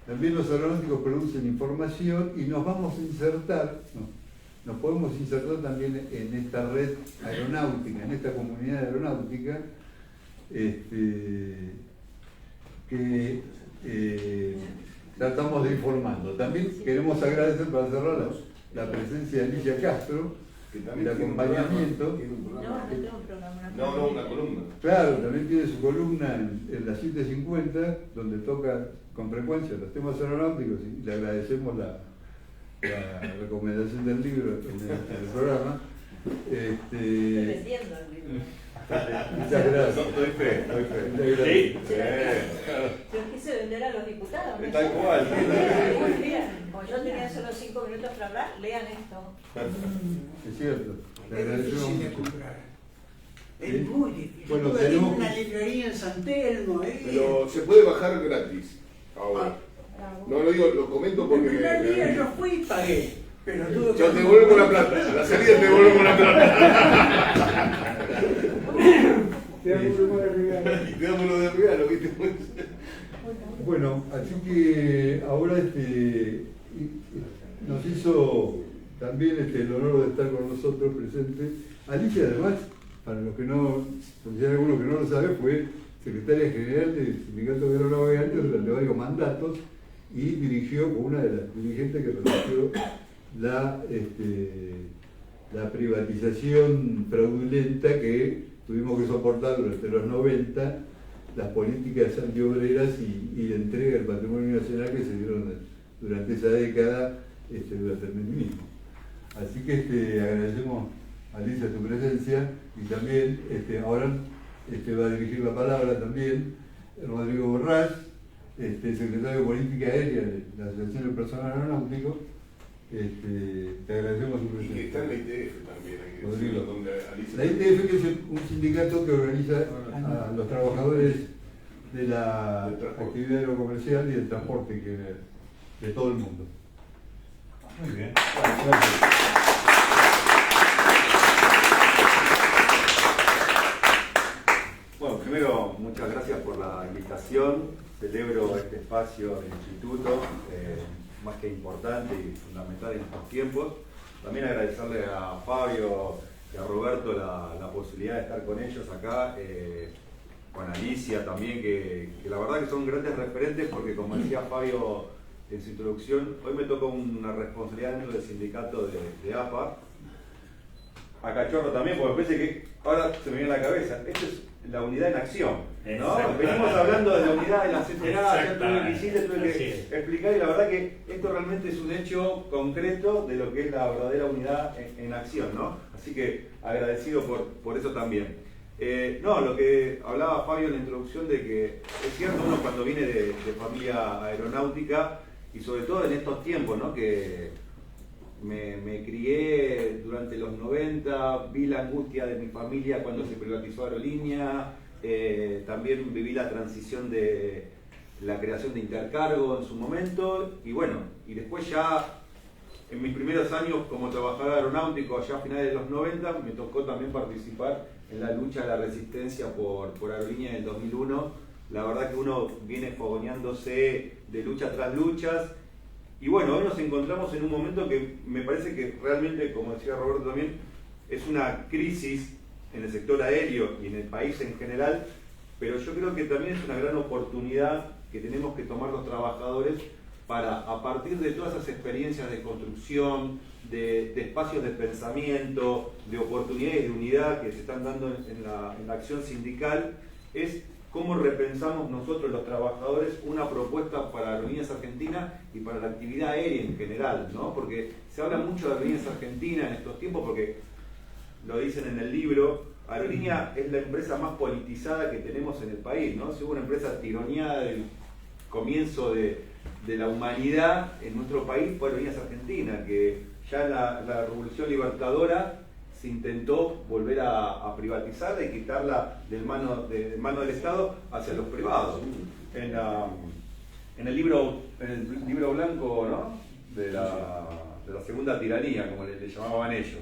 S5: también los aeronáuticos producen información y nos vamos a insertar, nos podemos insertar también en esta red aeronáutica, en esta comunidad aeronáutica, que tratamos de informando. También queremos agradecer, para cerrar, la presencia de Alicia Castro, el acompañamiento.
S1: No, una columna.
S5: Claro, también tiene su columna en las 7:50, donde toca con frecuencia los temas aeronáuticos y le agradecemos la recomendación del libro en el programa.
S4: Estoy vendiendo el libro.
S5: Muchas gracias.
S1: Doy fe.
S7: Sí.
S4: Yo quise vender a los diputados. ¿No?
S1: Tal cual.
S4: Como yo tenía solo 5 minutos para hablar, lean esto.
S5: Es cierto. Le
S6: Es difícil
S5: agradecemos
S6: de
S5: mucho.
S6: comprar.
S5: ¿Sí?
S6: Es muy difícil.
S5: Bueno,
S6: Tuve
S5: tenemos
S6: una librería en San Telmo.
S1: Pero se puede bajar gratis ahora. No lo digo, lo comento
S6: El
S1: porque
S6: primer día yo fui y pagué. Pero tuve
S1: yo te devuelvo la plata. A la salida te devuelvo la plata.
S6: Te hago uno de regalo.
S1: Y te damos lo de regalo, ¿viste?
S5: Bueno, así que ahora nos hizo también el honor de estar con nosotros presente. Alicia, además, para los que no, por si hay alguno que no lo sabe, fue secretaria general del Sindicato de Aeronavegantes durante varios mandatos y dirigió, como una de las dirigentes que recogió la privatización fraudulenta que tuvimos que soportar durante los 90, las políticas antiobreras y de entrega del patrimonio nacional que se dieron durante esa década durante el menemismo. Así que agradecemos a Alicia tu presencia y también ahora va a dirigir la palabra también Rodrigo Borrás, secretario de Política Aérea de la Asociación del Personal Aeronáutico. Te agradecemos su
S1: Y que
S5: presencia.
S1: está en la ITF también, hay que
S5: Rodrigo.
S1: decirlo, donde Alicia...
S5: La ITF, que es un sindicato que organiza a los trabajadores de la
S1: Del transporte.
S5: actividad aerocomercial y del transporte de todo el mundo.
S7: Muy bien.
S5: Gracias.
S8: Bueno, primero, muchas gracias por la invitación. Celebro este espacio del Instituto, más que importante y fundamental en estos tiempos. También agradecerle a Fabio y a Roberto la posibilidad de estar con ellos acá, con Alicia también, que la verdad que son grandes referentes porque, como decía Fabio en su introducción, hoy me toca una responsabilidad dentro del sindicato de APA. A Cachorro también, porque me parece que ahora se me viene a la cabeza, esto es la unidad en acción, ¿no? Venimos hablando de la unidad de la CTA, ya tuve que hiciste, tuve que explicar, y la verdad que esto realmente es un hecho concreto de lo que es la verdadera unidad en acción, ¿no? Así que agradecido por eso también. Lo que hablaba Fabio en la introducción de que es cierto, uno cuando viene de familia aeronáutica, y sobre todo en estos tiempos, ¿no? Que me crié durante los 90, vi la angustia de mi familia cuando se privatizó Aerolínea, también viví la transición de la creación de Intercargo en su momento, y bueno, y después ya en mis primeros años como trabajador aeronáutico, allá a finales de los 90, me tocó también participar en la lucha de la resistencia por Aerolínea en el 2001. La verdad que uno viene fogoneándose de lucha tras luchas. Y bueno, hoy nos encontramos en un momento que me parece que realmente, como decía Roberto también, es una crisis en el sector aéreo y en el país en general, pero yo creo que también es una gran oportunidad que tenemos que tomar los trabajadores para, a partir de todas esas experiencias de construcción, de espacios de pensamiento, de oportunidades de unidad que se están dando en la acción sindical, es cómo repensamos nosotros los trabajadores una propuesta para Aerolíneas Argentinas y para la actividad aérea en general, ¿no? Porque se habla mucho de Aerolíneas Argentinas en estos tiempos porque, lo dicen en el libro, Aerolínea es la empresa más politizada que tenemos en el país, ¿no? Si hubo una empresa tironeada del comienzo de la humanidad en nuestro país fue Aerolíneas Argentinas, que ya en la Revolución Libertadora se intentó volver a privatizarla y quitarla de mano del Estado hacia los privados. En el libro blanco, ¿no? de la segunda tiranía, como le llamaban ellos.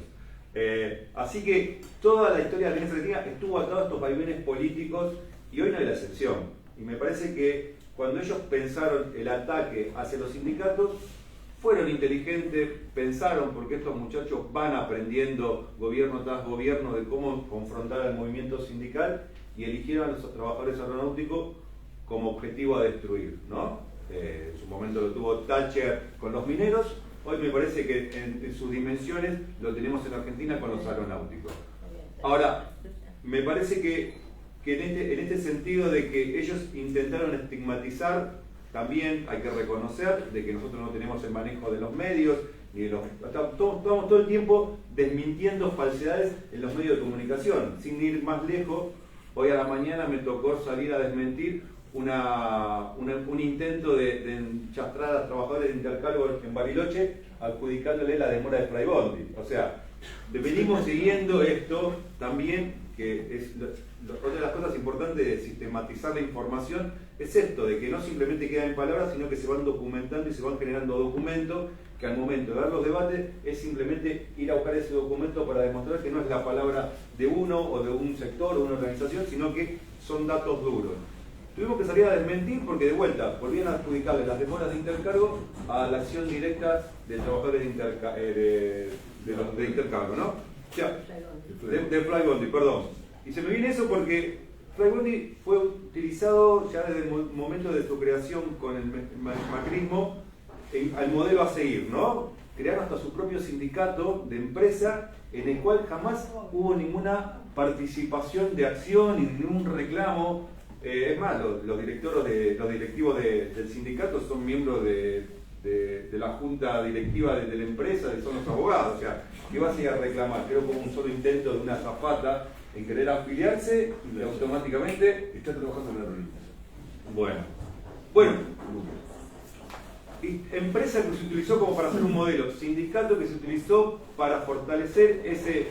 S8: Así que toda la historia de la Aerolínea Argentina estuvo atada a estos vaivenes políticos y hoy no hay la excepción. Y me parece que cuando ellos pensaron el ataque hacia los sindicatos, fueron inteligentes, pensaron, porque estos muchachos van aprendiendo gobierno tras gobierno de cómo confrontar al movimiento sindical y eligieron a los trabajadores aeronáuticos como objetivo a destruir, ¿no? En su momento lo tuvo Thatcher con los mineros, hoy me parece que en sus dimensiones lo tenemos en Argentina con los aeronáuticos. Ahora, me parece que en este sentido de que ellos intentaron estigmatizar, también hay que reconocer de que nosotros no tenemos el manejo de los medios, ni de estamos todo el tiempo desmintiendo falsedades en los medios de comunicación. Sin ir más lejos, hoy a la mañana me tocó salir a desmentir un intento de enchastrar a los trabajadores de Intercargo en Bariloche, adjudicándole la demora de Flybondi. O sea, venimos siguiendo esto también, que es otra de las cosas importantes de sistematizar la información, es esto, de que no simplemente quedan en palabras, sino que se van documentando y se van generando documentos, que al momento de dar los debates es simplemente ir a buscar ese documento para demostrar que no es la palabra de uno o de un sector o una organización, sino que son datos duros. Tuvimos que salir a desmentir porque de vuelta volvían a adjudicarle las demoras de Intercargo a la acción directa de trabajadores de Intercargo, ¿no? O sea, de Flybondi, perdón. Y se me viene eso porque Flybondi fue utilizado ya desde el momento de su creación con el macrismo al modelo a seguir, ¿no? Crearon hasta su propio sindicato de empresa en el cual jamás hubo ninguna participación de acción y ningún reclamo. Es más, los directivos del sindicato son miembros de la junta directiva de la empresa, son los abogados. O sea, ¿qué vas a ir a reclamar? Creo como un solo intento de una azafata en querer afiliarse y automáticamente
S1: Está trabajando en la reunión.
S8: Bueno, y empresa que se utilizó como para hacer un modelo, sindicato que se utilizó para fortalecer ese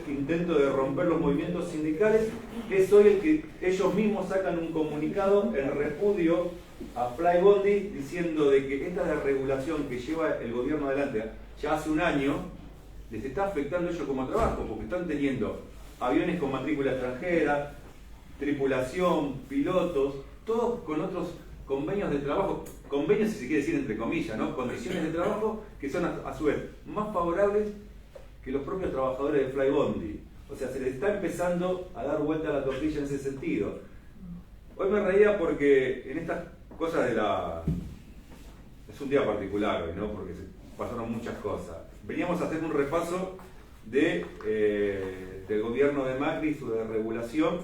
S8: intento de romper los movimientos sindicales, es hoy el que ellos mismos sacan un comunicado en repudio a Flybondi diciendo de que esta desregulación que lleva el gobierno adelante ya hace un año les está afectando a ellos como trabajo, porque están teniendo aviones con matrícula extranjera, tripulación, pilotos, todos con otros convenios de trabajo, convenios si se quiere decir entre comillas, ¿no? Condiciones de trabajo que son a su vez más favorables que los propios trabajadores de Flybondi. O sea, se les está empezando a dar vuelta a la tortilla en ese sentido. Hoy me reía porque en estas cosas de la... Es un día particular hoy, ¿no? Porque se pasaron muchas cosas. Veníamos a hacer un repaso del gobierno de Macri y su desregulación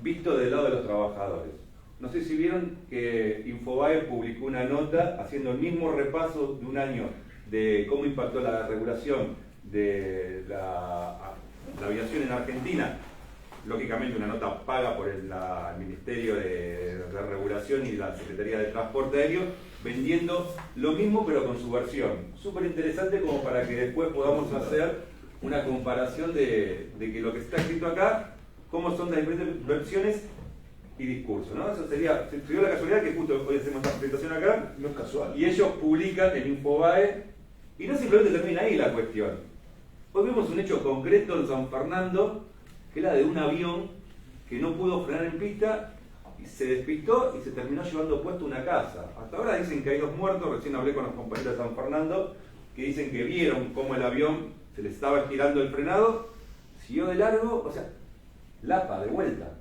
S8: visto del lado de los trabajadores. No sé si vieron que Infobae publicó una nota haciendo el mismo repaso de un año de cómo impactó la regulación de la aviación en Argentina. Lógicamente una nota paga por el Ministerio de Regulación y la Secretaría de Transporte Aéreo, vendiendo lo mismo pero con su versión. Súper interesante como para que después podamos hacer una comparación de que lo que está escrito acá, cómo son las diferentes versiones y discurso, ¿no? Eso sería, se dio la casualidad que justo hoy hacemos esta presentación acá,
S1: No es casual.
S8: y ellos publican en Infobae, y no simplemente termina ahí la cuestión. Hoy vemos un hecho concreto en San Fernando, que era de un avión que no pudo frenar en pista, y se despistó y se terminó llevando puesto una casa. Hasta ahora dicen que hay 2 muertos, recién hablé con los compañeros de San Fernando, que dicen que vieron cómo el avión se le estaba estirando el frenado, siguió de largo, o sea, lapa, de vuelta.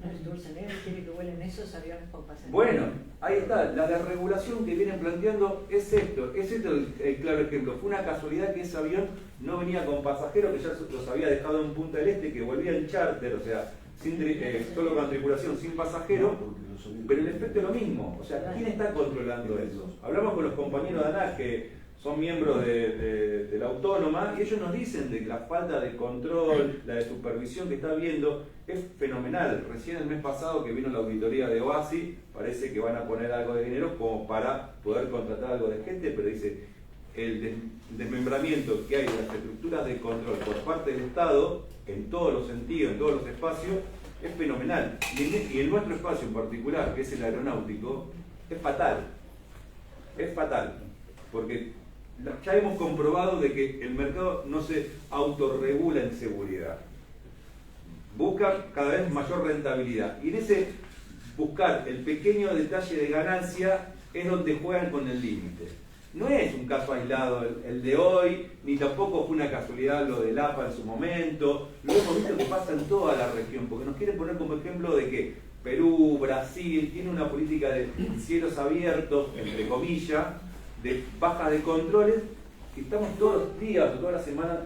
S4: No es dulce, ¿no? Quiere que vuelen esos aviones con pasajeros.
S8: Bueno, ahí está, la desregulación que vienen planteando es esto el claro ejemplo. Fue una casualidad que ese avión no venía con pasajeros, que ya los había dejado en Punta del Este, que volvía en charter, o sea, solo con tripulación, sin pasajero, pero el efecto es lo mismo. O sea, ¿quién está controlando eso? Hablamos con los compañeros de ANAC, que son miembros de la Autónoma, y ellos nos dicen de que la falta de control, la de supervisión que está habiendo es fenomenal. Recién el mes pasado que vino la auditoría de OASI, parece que van a poner algo de dinero como para poder contratar algo de gente, pero dice, el desmembramiento que hay de las estructuras de control por parte del Estado, en todos los sentidos, en todos los espacios, es fenomenal. Y en nuestro espacio en particular, que es el aeronáutico, es fatal. Es fatal. Porque ya hemos comprobado de que el mercado no se autorregula en seguridad. Busca cada vez mayor rentabilidad. Y en ese buscar el pequeño detalle de ganancia es donde juegan con el límite. No es un caso aislado el de hoy, ni tampoco fue una casualidad lo del APA en su momento. Lo hemos visto que pasa en toda la región, porque nos quieren poner como ejemplo de que Perú, Brasil, tiene una política de cielos abiertos, entre comillas, de baja de controles, y estamos todos los días o todas las semanas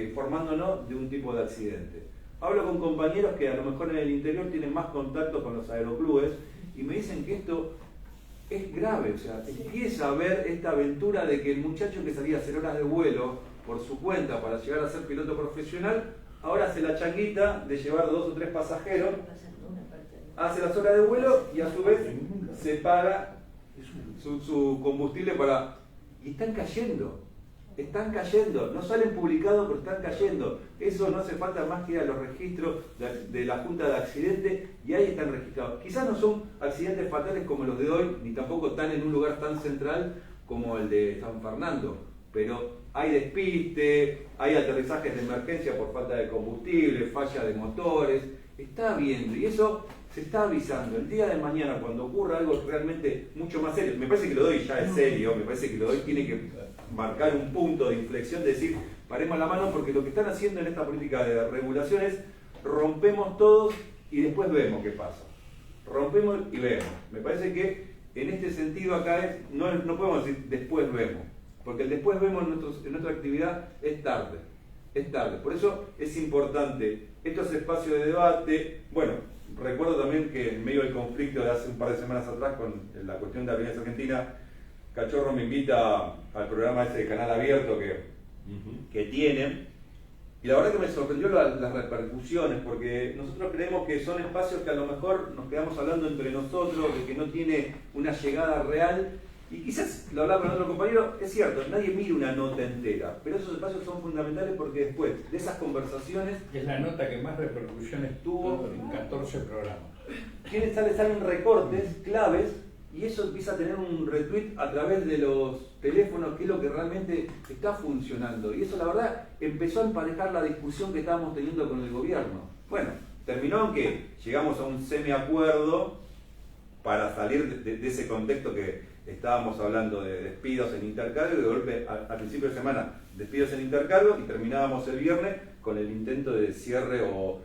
S8: informándonos de un tipo de accidente. Hablo con compañeros que a lo mejor en el interior tienen más contacto con los aeroclubes y me dicen que esto es grave, o sea, empieza a ver esta aventura de que el muchacho que salía a hacer horas de vuelo por su cuenta para llegar a ser piloto profesional, ahora hace la changuita de llevar 2 o 3 pasajeros, hace las horas de vuelo y a su vez se paga su combustible para... Y están cayendo, no salen publicados pero están cayendo. Eso no hace falta más que ir a los registros de la Junta de Accidentes y ahí están registrados. Quizás no son accidentes fatales como los de hoy, ni tampoco están en un lugar tan central como el de San Fernando, pero hay despiste, hay aterrizajes de emergencia por falta de combustible, falla de motores, está habiendo, y eso se está avisando. El día de mañana, cuando ocurra algo realmente mucho más serio, me parece que lo doy ya es serio, me parece que lo doy tiene que marcar un punto de inflexión, de decir, paremos la mano, porque lo que están haciendo en esta política de regulación es rompemos todos y después vemos qué pasa. rompemos y vemos. Me parece que en este sentido acá no podemos decir después vemos, porque el después vemos en nuestra actividad es tarde. Por eso es importante estos espacios de debate. Bueno, recuerdo también que en medio del conflicto de hace un par de semanas atrás con la cuestión de Aerolíneas Argentinas, Cachorro me invita al programa ese de Canal Abierto que tienen, y la verdad que me sorprendió las repercusiones, porque nosotros creemos que son espacios que a lo mejor nos quedamos hablando entre nosotros, de que no tiene una llegada real, y quizás, lo hablaba con otro compañero, es cierto, nadie mira una nota entera, pero esos espacios son fundamentales porque después de esas conversaciones...
S9: Es la nota que más repercusiones tuvo en 14 programas.
S8: Salen recortes claves, y eso empieza a tener un retweet a través de los teléfonos, que es lo que realmente está funcionando. Y eso, la verdad, empezó a emparejar la discusión que estábamos teniendo con el gobierno. Bueno, terminó en que llegamos a un semiacuerdo para salir de ese contexto que estábamos hablando de despidos en intercargo, y de golpe, al principio de semana, despidos en intercargo, y terminábamos el viernes con el intento de cierre o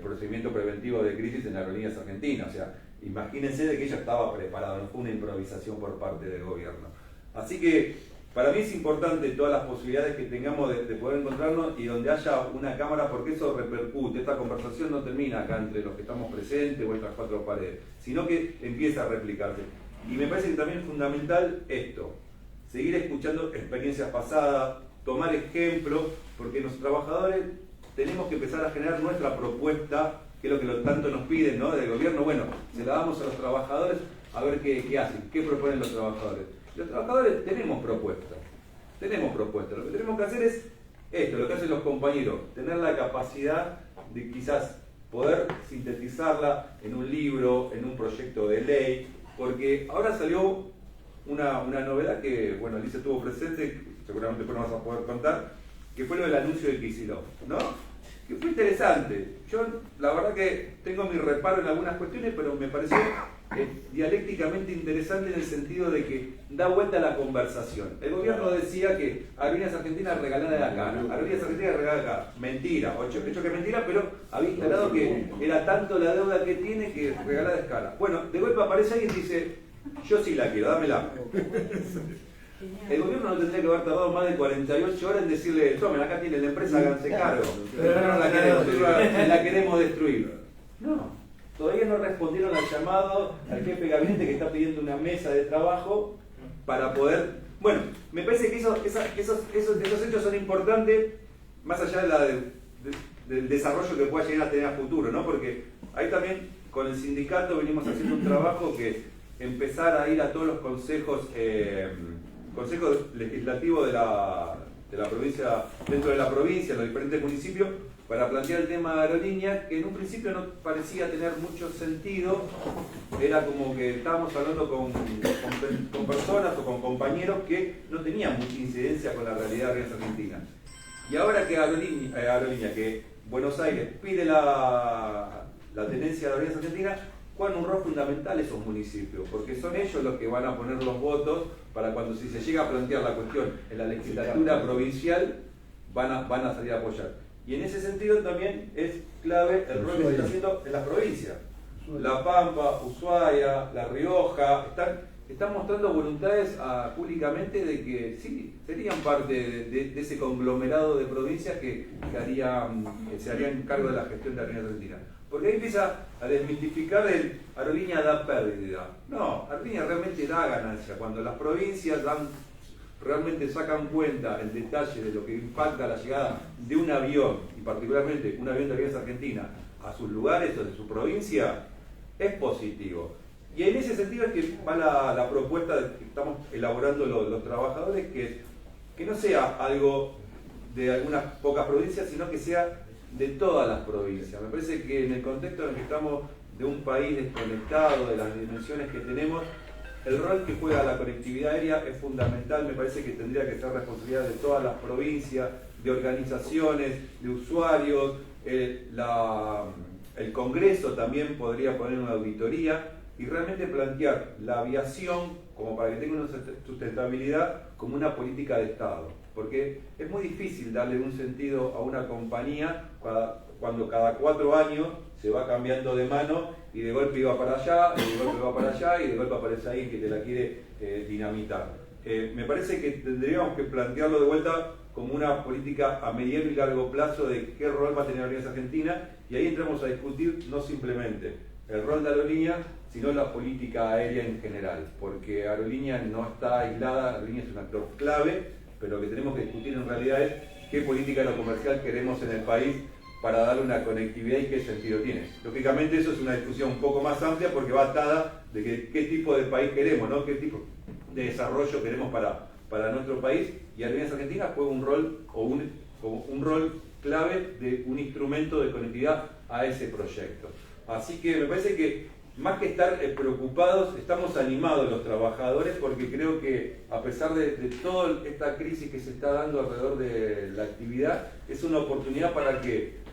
S8: procedimiento preventivo de crisis en Aerolíneas Argentinas. O sea, imagínense de que ella estaba preparada, no fue una improvisación por parte del gobierno. Así que para mí es importante todas las posibilidades que tengamos de poder encontrarnos y donde haya una cámara, porque eso repercute. Esta conversación no termina acá entre los que estamos presentes o estas cuatro paredes, sino que empieza a replicarse. Y me parece que también es fundamental esto, seguir escuchando experiencias pasadas, tomar ejemplos, porque los trabajadores tenemos que empezar a generar nuestra propuesta, que es lo que tanto nos piden, ¿no?, del gobierno. Bueno, se la damos a los trabajadores a ver qué hacen, qué proponen los trabajadores. Los trabajadores tenemos propuestas. Lo que tenemos que hacer es esto, lo que hacen los compañeros, tener la capacidad de quizás poder sintetizarla en un libro, en un proyecto de ley, porque ahora salió una novedad que, bueno, Alicia estuvo presente, seguramente después nos vas a poder contar, que fue lo del anuncio de Kicillof, ¿no? Que fue interesante. Yo, la verdad que tengo mi reparo en algunas cuestiones, pero me pareció dialécticamente interesante en el sentido de que da vuelta a la conversación. El gobierno decía que Aerolíneas Argentinas regalada de la cara, Aerolíneas Argentinas regalada de acá. Mentira, o hecho que mentira, pero había instalado que era tanto la deuda que tiene que regalada de cara. Bueno, de golpe aparece alguien y dice, yo sí la quiero, dámela. El gobierno no tendría que haber tardado más de 48 horas en decirle, tomen, acá tiene la empresa, háganse cargo. Pero no la queremos destruir. No, todavía no respondieron al llamado al jefe de gabinete que está pidiendo una mesa de trabajo para poder... Bueno, me parece que esos hechos son importantes, más allá del desarrollo que pueda llegar a tener a futuro, ¿no? Porque ahí también con el sindicato venimos haciendo un trabajo que empezar a ir a todos los consejos legislativos de la provincia, dentro de la provincia, en los diferentes municipios, para plantear el tema de aerolíneas, que en un principio no parecía tener mucho sentido. Era como que estábamos hablando con personas o con compañeros que no tenían mucha incidencia con la realidad de Aerolíneas Argentinas. Y ahora que Aerolíneas, que Buenos Aires pide la tenencia de Aerolíneas Argentinas, juegan un rol fundamental esos municipios, porque son ellos los que van a poner los votos para cuando si se llega a plantear la cuestión en la legislatura provincial, van a salir a apoyar. Y en ese sentido también es clave el rol que se está haciendo en las provincias. La Pampa, Ushuaia, La Rioja, están mostrando voluntades públicamente de que sí, serían parte de ese conglomerado de provincias que se harían cargo de la gestión de Aerolíneas Argentinas. Porque ahí empieza a desmitificar el aerolínea da pérdida. No, aerolínea realmente da ganancia. Cuando las provincias realmente sacan cuenta el detalle de lo que impacta la llegada de un avión, y particularmente un avión de Aerolíneas Argentinas, a sus lugares o de su provincia, es positivo. Y en ese sentido es que va la propuesta que estamos elaborando los trabajadores, que no sea algo de algunas pocas provincias, sino que sea de todas las provincias. Me parece que en el contexto en el que estamos, de un país desconectado, de las dimensiones que tenemos, el rol que juega la conectividad aérea es fundamental. Me parece que tendría que ser responsabilidad de todas las provincias, de organizaciones, de usuarios. El Congreso también podría poner una auditoría y realmente plantear la aviación como para que tenga una sustentabilidad como una política de Estado. Porque es muy difícil darle un sentido a una compañía cuando cada 4 años se va cambiando de mano y de golpe iba para allá, y de golpe va para allá, y de golpe aparece alguien que te la quiere dinamitar. Me parece que tendríamos que plantearlo de vuelta como una política a mediano y largo plazo de qué rol va a tener Aerolíneas Argentinas, y ahí entramos a discutir no simplemente el rol de Aerolíneas, sino la política aérea en general, porque Aerolíneas no está aislada, Aerolíneas es un actor clave, pero lo que tenemos que discutir en realidad es qué política aerocomercial queremos en el país para darle una conectividad y qué sentido tiene. Lógicamente eso es una discusión un poco más amplia porque va atada de qué tipo de país queremos, ¿no? Qué tipo de desarrollo queremos para nuestro país, y Aerolíneas Argentinas juega un rol un rol clave de un instrumento de conectividad a ese proyecto. Así que me parece que más que estar preocupados, estamos animados los trabajadores, porque creo que a pesar de toda esta crisis que se está dando alrededor de la actividad, es una oportunidad para que,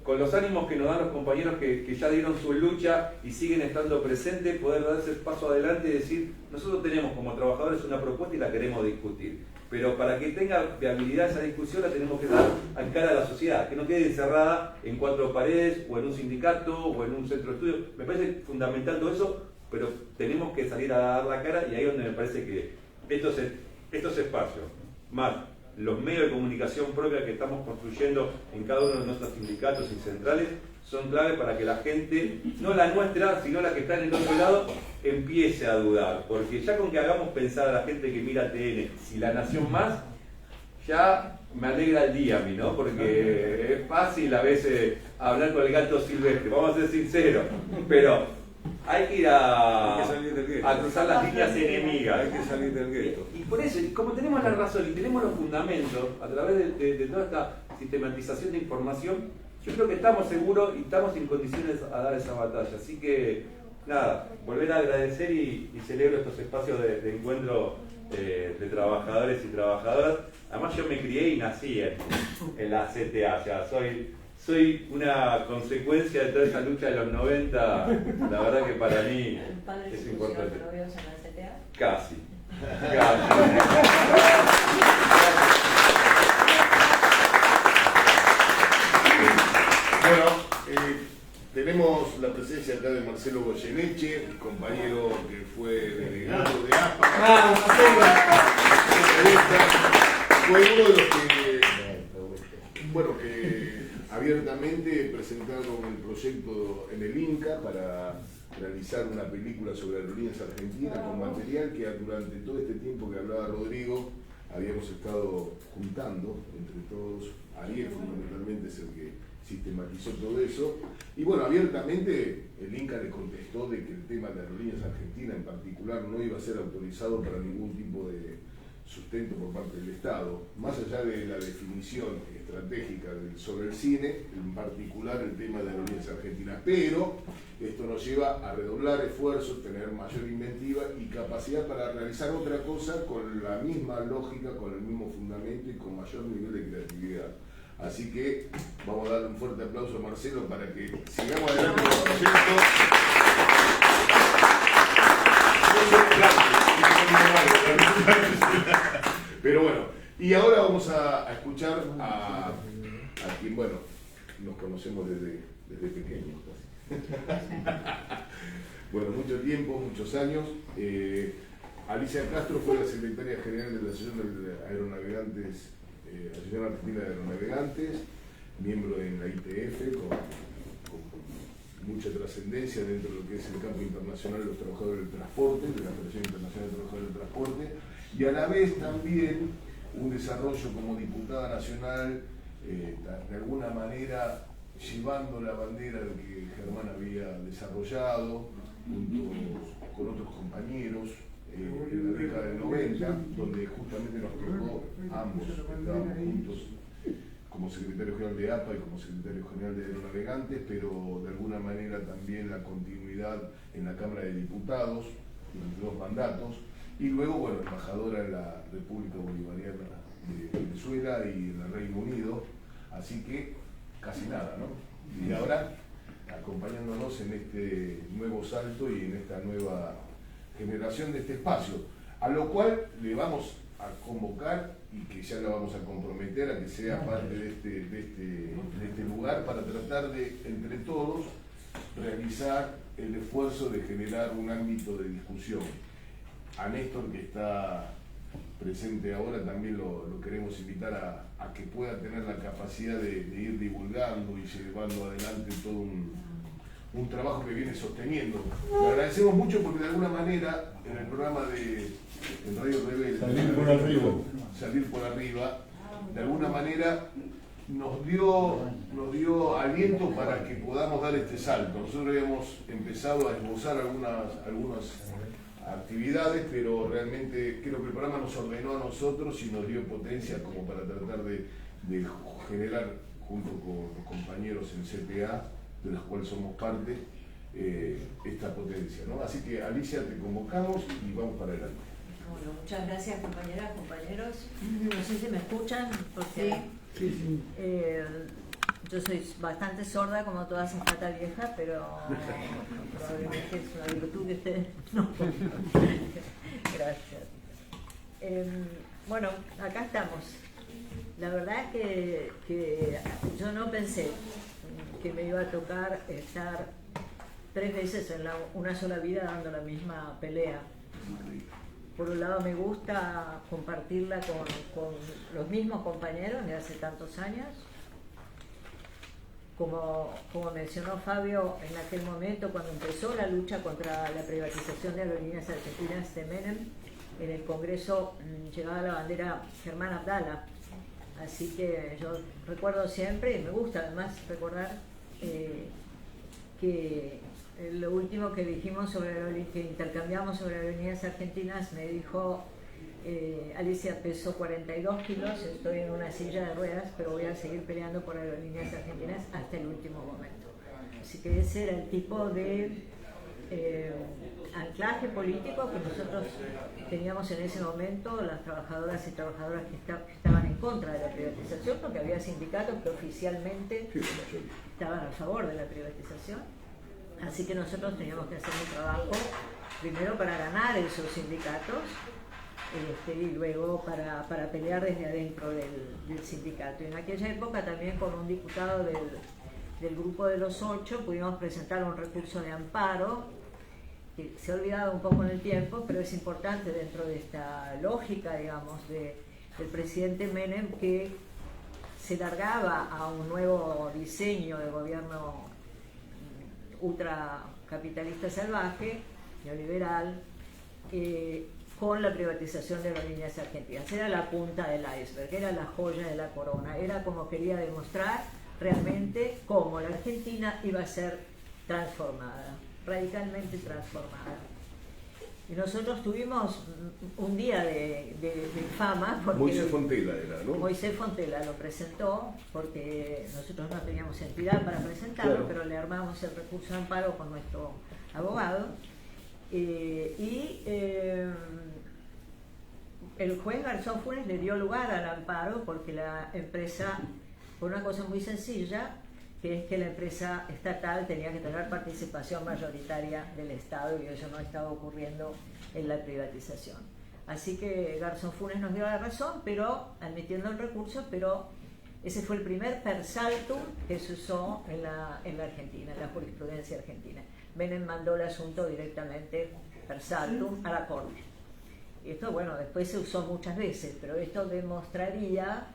S8: con los ánimos que nos dan los compañeros que ya dieron su lucha y siguen estando presentes, poder darse el paso adelante y decir, nosotros tenemos como trabajadores una propuesta y la queremos discutir. Pero para que tenga viabilidad esa discusión la tenemos que dar al cara a la sociedad, que no quede encerrada en 4 paredes o en un sindicato o en un centro de estudio. Me parece fundamental todo eso, pero tenemos que salir a dar la cara, y ahí es donde me parece que estos espacios, más los medios de comunicación propios que estamos construyendo en cada uno de nuestros sindicatos y centrales, son clave para que la gente, no la nuestra, sino la que está en el otro lado, empiece a dudar. Porque ya con que hagamos pensar a la gente que mira TN y La Nación Más, ya me alegra el día a mí, ¿no? Porque es fácil a veces hablar con el gato silvestre, vamos a ser sinceros, pero hay que ir a cruzar las líneas enemigas.
S1: Hay que salir del gueto.
S8: Y por eso, como tenemos la razón y tenemos los fundamentos, a través de toda esta sistematización de información, yo creo que estamos seguros y estamos en condiciones a dar esa batalla. Así que, nada, volver a agradecer y celebro estos espacios de encuentro de trabajadores y trabajadoras. Además, yo me crié y nací en la CTA, o sea, soy una consecuencia de toda esa lucha de los 90. La verdad que para mí es importante.
S4: ¿Novios en la CTA?
S8: Casi.
S1: Bueno, tenemos la presencia acá de Marcelo Goyeneche, compañero que fue delegado de APA. Fue uno de los que abiertamente presentaron el proyecto en el Inca para realizar una película sobre Aerolíneas Argentinas con material que durante todo este tiempo que hablaba Rodrigo habíamos estado juntando entre todos. Ariel fundamentalmente es el que sistematizó todo eso, y bueno, abiertamente el Inca le contestó de que el tema de Aerolíneas Argentinas en particular no iba a ser autorizado para ningún tipo de sustento por parte del Estado, más allá de la definición estratégica sobre el cine, en particular el tema de Aerolíneas Argentinas. Pero esto nos lleva a redoblar esfuerzos, tener mayor inventiva y capacidad para realizar otra cosa con la misma lógica, con el mismo fundamento y con mayor nivel de creatividad. Así que vamos a darle un fuerte aplauso a Marcelo para que sigamos adelante con el proyecto. Pero bueno, y ahora vamos a escuchar a quien, bueno, nos conocemos desde pequeños. Bueno, mucho tiempo, muchos años. Alicia Castro fue la secretaria general de la Asociación de Aeronavegantes, Asociación Argentina de Aeronavegantes, miembro en la ITF, con mucha trascendencia dentro de lo que es el campo internacional de los trabajadores del transporte, de la Federación Internacional de Trabajadores del Transporte, y a la vez también un desarrollo como diputada nacional, de alguna manera llevando la bandera de que Germán había desarrollado junto con otros compañeros en la década del 90, donde justamente nos tocó, ambos estábamos juntos como secretario general de APA y como secretario general de Aeronavegantes, pero de alguna manera también la continuidad en la Cámara de Diputados durante 2 mandatos, y luego, bueno, embajadora en la República Bolivariana de Venezuela y en el Reino Unido, así que casi nada, ¿no? Y ahora acompañándonos en este nuevo salto y en esta nueva generación de este espacio, a lo cual le vamos a convocar y que ya la vamos a comprometer a que sea parte de este lugar para tratar de, entre todos, realizar el esfuerzo de generar un ámbito de discusión. A Néstor, que está presente ahora, también lo queremos invitar a que pueda tener la capacidad de ir divulgando y llevando adelante todo un trabajo que viene sosteniendo. Le agradecemos mucho porque de alguna manera en el programa de Radio Rebelde, Salir por Arriba, de alguna manera nos dio aliento para que podamos dar este salto. Nosotros habíamos empezado a esbozar algunas actividades, pero realmente creo que el programa nos ordenó a nosotros y nos dio potencia como para tratar de generar, junto con los compañeros en CTA, de los cuales somos parte, esta potencia, ¿no? Así que, Alicia, te convocamos y vamos para adelante.
S4: Bueno, muchas gracias, compañeras, compañeros. No sé si me escuchan, porque yo soy bastante sorda, como toda esa pata vieja, pero probablemente es una virtud que ustedes no. Gracias. Bueno, acá estamos. La verdad es que yo no pensé que me iba a tocar estar 3 veces en una sola vida dando la misma pelea. Por un lado me gusta compartirla con los mismos compañeros de hace tantos años. Como mencionó Fabio, en aquel momento cuando empezó la lucha contra la privatización de Aerolíneas Argentinas de Menem, en el Congreso llevaba la bandera Germán Abdala. Así que yo recuerdo siempre, y me gusta además recordar, que lo último que dijimos que intercambiamos sobre Aerolíneas Argentinas, me dijo: Alicia, peso 42 kilos, estoy en una silla de ruedas, pero voy a seguir peleando por Aerolíneas Argentinas hasta el último momento. Así que ese era el tipo de anclaje político que nosotros teníamos en ese momento, las trabajadoras y trabajadoras que estaban en contra de la privatización, porque había sindicatos que oficialmente estaban a favor de la privatización. Así que nosotros teníamos que hacer un trabajo primero para ganar esos sindicatos y luego para pelear desde adentro del sindicato. Y en aquella época también con un diputado del grupo de los 8 pudimos presentar un recurso de amparo que se ha olvidado un poco en el tiempo, pero es importante dentro de esta lógica, digamos, del presidente Menem, que se largaba a un nuevo diseño de gobierno ultracapitalista salvaje, neoliberal, con la privatización de Aerolíneas Argentinas. Era la punta del iceberg, era la joya de la corona, era como quería demostrar realmente cómo la Argentina iba a ser transformada, radicalmente transformada. Y nosotros tuvimos un día de fama. Porque
S1: Moisés Fontela era, ¿no?
S4: Moisés Fontela lo presentó, porque nosotros no teníamos entidad para presentarlo, claro, pero le armamos el recurso de amparo con nuestro abogado. El juez Garzón Funes le dio lugar al amparo porque la empresa, por una cosa muy sencilla, que es que la empresa estatal tenía que tener participación mayoritaria del Estado, y eso no estaba ocurriendo en la privatización. Así que Garzón Funes nos dio la razón, pero admitiendo el recurso, pero ese fue el primer per saltum que se usó en la Argentina, en la jurisprudencia argentina. Menem mandó el asunto directamente per saltum a la Corte. Y esto, bueno, después se usó muchas veces, pero esto demostraría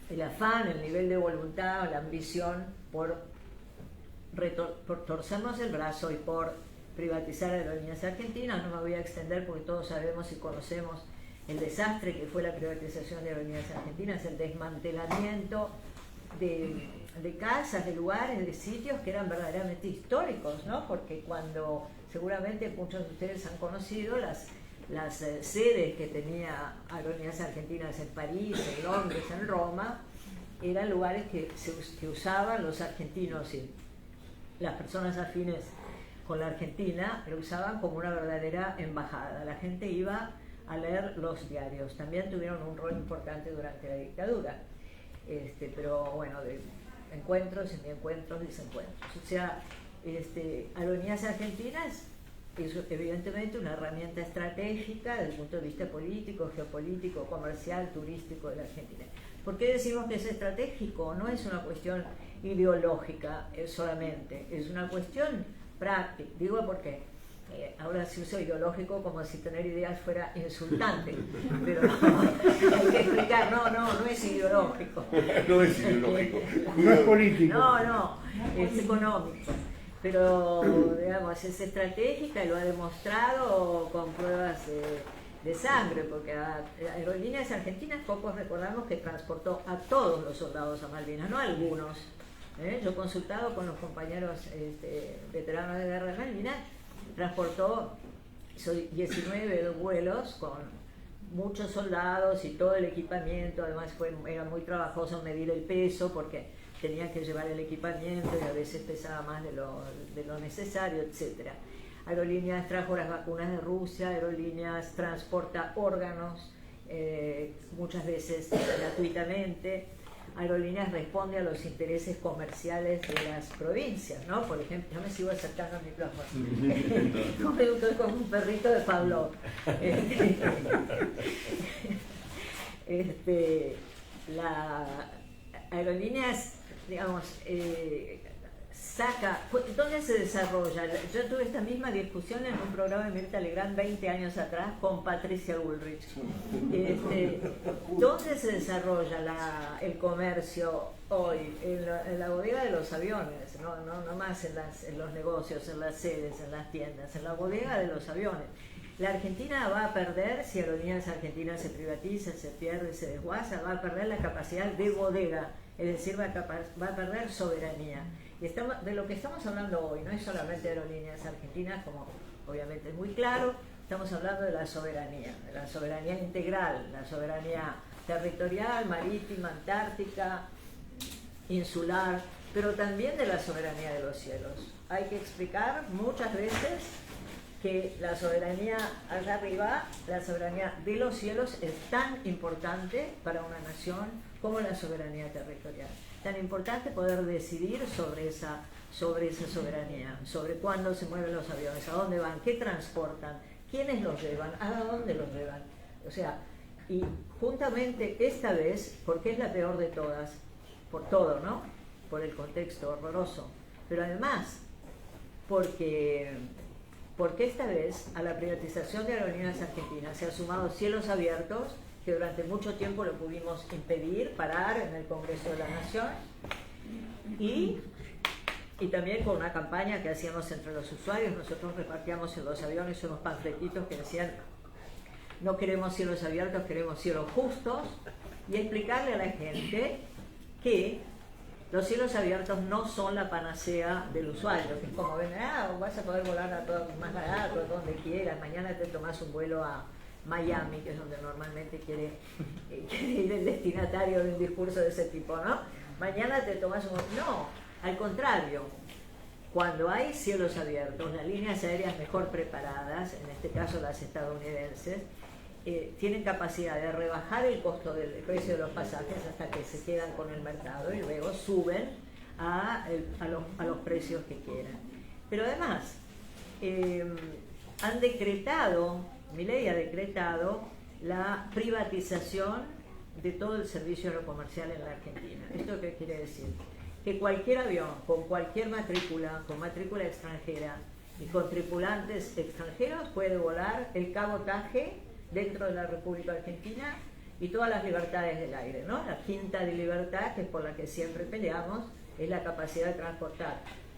S4: el afán, el nivel de voluntad, la ambición por torcernos el brazo y por privatizar Aerolíneas Argentinas. No me voy a extender porque todos sabemos y conocemos el desastre que fue la privatización de Aerolíneas Argentinas, el desmantelamiento de casas, de lugares, de sitios que eran verdaderamente históricos, ¿no? Porque cuando seguramente muchos de ustedes han conocido las sedes que tenía Aerolíneas Argentinas en París, en Londres, en Roma, eran lugares que usaban los argentinos y las personas afines con la Argentina, lo usaban como una verdadera embajada. La gente iba a leer los diarios. También tuvieron un rol importante durante la dictadura. Pero bueno, de encuentros, semiencuentros, desencuentros. O sea, Aerolíneas Argentinas es evidentemente una herramienta estratégica desde el punto de vista político, geopolítico, comercial, turístico de la Argentina. ¿Por qué decimos que es estratégico? No es una cuestión ideológica solamente, es una cuestión práctica. Digo porque ahora se usa ideológico como si tener ideas fuera insultante, pero hay que explicar, no es ideológico.
S1: No es ideológico.
S6: No es político.
S4: No, es económico. Pero, digamos, es estratégica y lo ha demostrado con pruebas de sangre, porque a Aerolíneas Argentinas, pocos recordamos que transportó a todos los soldados a Malvinas, no a algunos. Yo he consultado con los compañeros veteranos de guerra de Malvinas, transportó 19 vuelos con muchos soldados y todo el equipamiento. Además era muy trabajoso medir el peso porque tenían que llevar el equipamiento y a veces pesaba más de lo necesario, etc. Aerolíneas trajo las vacunas de Rusia, Aerolíneas transporta órganos, muchas veces gratuitamente. Aerolíneas responde a los intereses comerciales de las provincias, ¿no? Por ejemplo, yo me sigo acercando al micrófono. Estoy como un perrito de Pavlov. La Aerolíneas, digamos, saca... ¿Dónde se desarrolla? Yo tuve esta misma discusión en un programa de Mirta Legrand 20 años atrás con Patricia Bullrich. ¿Dónde se desarrolla el comercio hoy? En la bodega de los aviones, no más en los negocios, en las sedes, en las tiendas, en la bodega de los aviones. La Argentina va a perder, si Aerolíneas Argentinas se privatiza, se pierde, se desguaza, va a perder la capacidad de bodega, es decir, va a perder soberanía. Y de lo que estamos hablando hoy no es solamente Aerolíneas Argentinas, como obviamente es muy claro, estamos hablando de la soberanía integral, la soberanía territorial, marítima, antártica, insular, pero también de la soberanía de los cielos. Hay que explicar muchas veces que la soberanía allá arriba, la soberanía de los cielos es tan importante para una nación como la soberanía territorial. Tan importante poder decidir sobre esa soberanía, sobre cuándo se mueven los aviones, a dónde van, qué transportan, quiénes los llevan, a dónde los llevan. O sea, y juntamente esta vez, porque es la peor de todas, por todo, ¿no? Por el contexto horroroso, pero además porque esta vez a la privatización de Aerolíneas Argentinas se ha sumado Cielos Abiertos, que durante mucho tiempo lo pudimos impedir, parar en el Congreso de la Nación, y también con una campaña que hacíamos entre los usuarios. Nosotros repartíamos en los aviones unos panfletitos que decían: no queremos cielos abiertos, queremos cielos justos, y explicarle a la gente que los cielos abiertos no son la panacea del usuario, que es como ven, vas a poder volar a todo más barato, a donde quieras, mañana te tomas un vuelo a Miami, que es donde normalmente quiere ir el destinatario de un discurso de ese tipo, ¿no? Mañana te tomas un... No, al contrario, cuando hay cielos abiertos, las líneas aéreas mejor preparadas, en este caso las estadounidenses, tienen capacidad de rebajar el costo del precio de los pasajes hasta que se quedan con el mercado y luego suben a los precios que quieran. Pero además, han decretado, Milei ha decretado la privatización de todo el servicio aerocomercial en la Argentina. ¿Esto qué quiere decir? Que cualquier avión con cualquier matrícula, con matrícula extranjera y con tripulantes extranjeros puede volar el cabotaje dentro de la República Argentina y todas las libertades del aire, ¿no? La quinta de libertad, que es por la que siempre peleamos, es la capacidad de transportar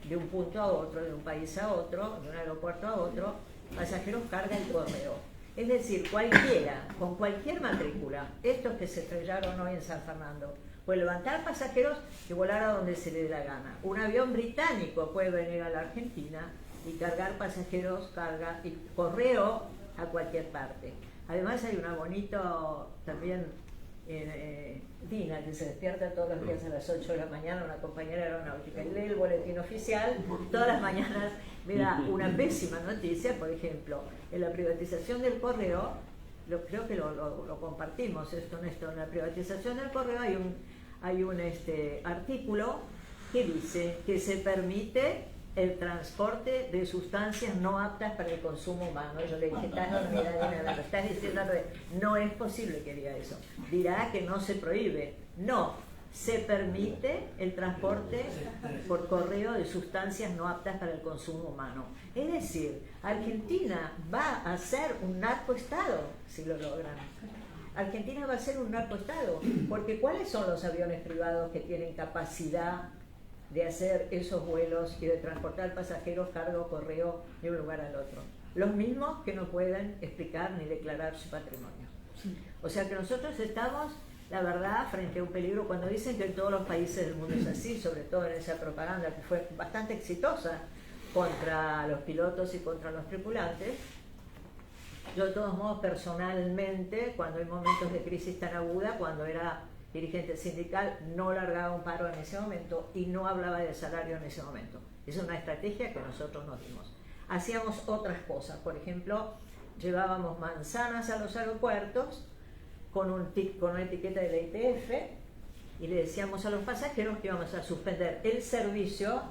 S4: de un punto a otro, de un país a otro, de un aeropuerto a otro, pasajeros, carga y correo. Es decir, cualquiera, con cualquier matrícula, estos que se estrellaron hoy en San Fernando, puede levantar pasajeros y volar a donde se le dé la gana. Un avión británico puede venir a la Argentina y cargar pasajeros, carga y correo a cualquier parte. Además hay una bonito también Dina, que se despierta todos los días a las 8 de la mañana, una compañera aeronáutica, y lee el boletín oficial todas las mañanas. Me da una pésima noticia, por ejemplo, en la privatización del correo, creo que lo compartimos esto, Néstor, en la privatización del correo hay un artículo que dice que se permite el transporte de sustancias no aptas para el consumo humano. Yo le dije, estás diciendo no es posible que diga eso. Dirá que no se prohíbe. No, se permite el transporte por correo de sustancias no aptas para el consumo humano. Es decir, Argentina va a ser un narcoestado si lo logran. Argentina va a ser un narcoestado, porque ¿cuáles son los aviones privados que tienen capacidad de hacer esos vuelos y de transportar pasajeros, cargo, correo de un lugar al otro? Los mismos que no pueden explicar ni declarar su patrimonio. O sea que nosotros estamos, la verdad, frente a un peligro. Cuando dicen que en todos los países del mundo es así, sobre todo en esa propaganda que fue bastante exitosa contra los pilotos y contra los tripulantes, yo de todos modos personalmente, cuando hay momentos de crisis tan aguda, cuando era dirigente sindical, no largaba un paro en ese momento y no hablaba de salario en ese momento. Es una estrategia que nosotros nos dimos. Hacíamos otras cosas, por ejemplo, llevábamos manzanas a los aeropuertos con una etiqueta de la ITF y le decíamos a los pasajeros que íbamos a suspender el servicio,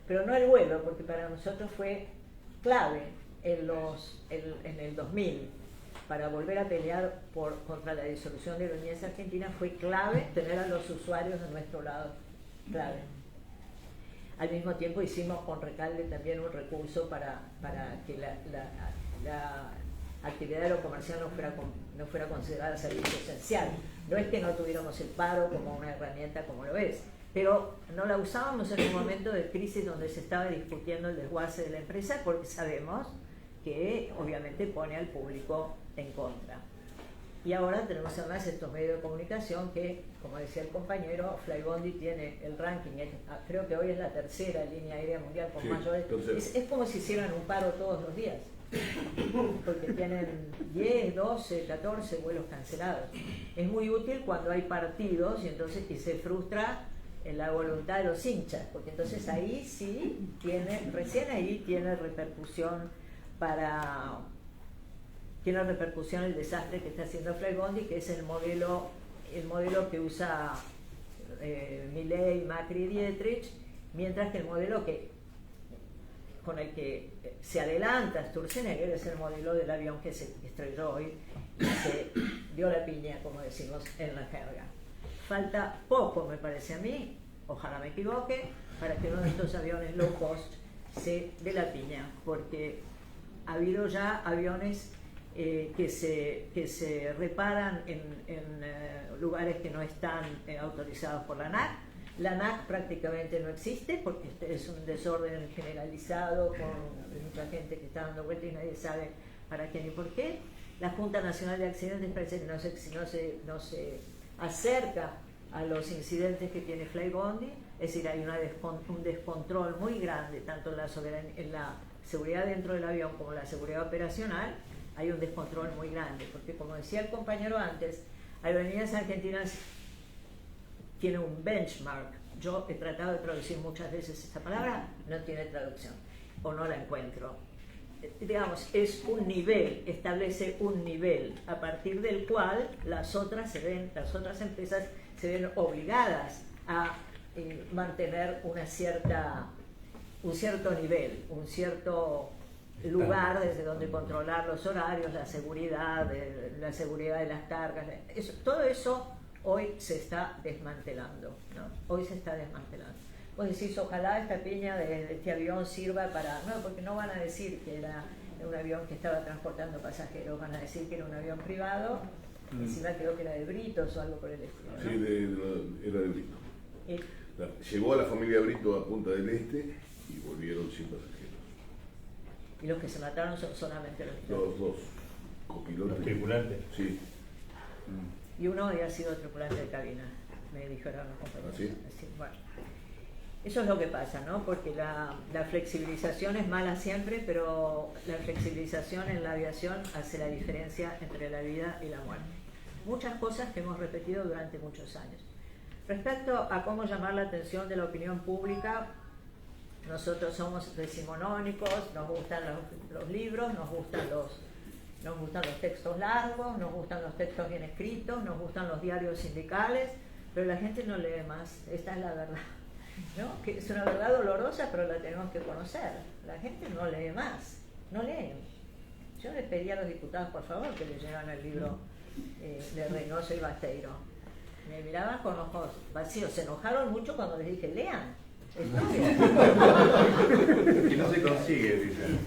S4: pero no el vuelo, porque para nosotros fue clave en el 2000, para volver a pelear contra la disolución de Aerolíneas Argentinas, fue clave tener a los usuarios de nuestro lado, clave. Al mismo tiempo hicimos con Recalde también un recurso para que la actividad aerocomercial no fuera considerada servicio esencial. No es que no tuviéramos el paro como una herramienta como lo es, pero no la usábamos en un momento de crisis donde se estaba discutiendo el desguace de la empresa, porque sabemos que obviamente pone al público en contra. Y ahora tenemos además estos medios de comunicación que, como decía el compañero, Flybondi tiene el ranking, creo que hoy es la tercera línea aérea mundial con mayores. Es como si hicieran un paro todos los días, porque tienen 10, 12, 14 vuelos cancelados. Es muy útil cuando hay partidos y se frustra en la voluntad de los hinchas, porque entonces ahí sí recién ahí tiene repercusión el desastre que está haciendo Flybondi, que es el modelo que usa Milei, Macri y Dietrich, mientras que el modelo con el que se adelanta Sturzenegger es el modelo del avión que se estrelló hoy y se dio la piña, como decimos en la jerga. Falta poco, me parece a mí, ojalá me equivoque, para que uno de estos aviones low cost se dé la piña, porque ha habido ya aviones que se reparan en lugares que no están autorizados por la ANAC. La ANAC prácticamente no existe porque es un desorden generalizado con mucha gente que está dando vueltas y nadie sabe para qué ni por qué. La Junta Nacional de Accidentes parece que no se acerca a los incidentes que tiene Flybondi, es decir, hay un descontrol muy grande tanto en la seguridad dentro del avión como en la seguridad operacional. Hay un descontrol muy grande, porque como decía el compañero antes, Aerolíneas Argentinas tiene un benchmark. Yo he tratado de traducir muchas veces esta palabra, no tiene traducción, o no la encuentro. Digamos, es un nivel, establece un nivel a partir del cual las otras empresas se ven obligadas a mantener un cierto nivel, un cierto lugar desde donde controlar los horarios, la seguridad de las cargas. Todo eso hoy se está desmantelando, ¿no? Hoy se está desmantelando. Vos decís, ojalá esta piña de este avión sirva para... No, porque no van a decir que era un avión que estaba transportando pasajeros, van a decir que era un avión privado, encima creo que era de Britos o algo por el estilo, ¿no?
S1: Sí, era de Brito. Llegó a la familia Brito a Punta del Este y volvieron sin pasajeros.
S4: Y los que se mataron son solamente los
S1: dos copilotos.
S7: Los tripulantes.
S1: Sí.
S4: Y uno había sido tripulante de cabina, me dijeron los compañeros.
S1: ¿Ah, sí?
S4: Así, bueno. Eso es lo que pasa, ¿no? Porque la flexibilización es mala siempre, pero la flexibilización en la aviación hace la diferencia entre la vida y la muerte. Muchas cosas que hemos repetido durante muchos años. Respecto a cómo llamar la atención de la opinión pública, nosotros somos decimonónicos, nos gustan los libros, nos gustan los textos largos, nos gustan los textos bien escritos, nos gustan los diarios sindicales, pero la gente no lee más, esta es la verdad. ¿no? Que es una verdad dolorosa, pero la tenemos que conocer. La gente no lee más, no leen. Yo les pedí a los diputados, por favor, que leyeran el libro de Reynoso y Basteiro. Me miraban con ojos vacíos, se enojaron mucho cuando les dije, lean, estudien.
S8: Y no se consigue, dicen.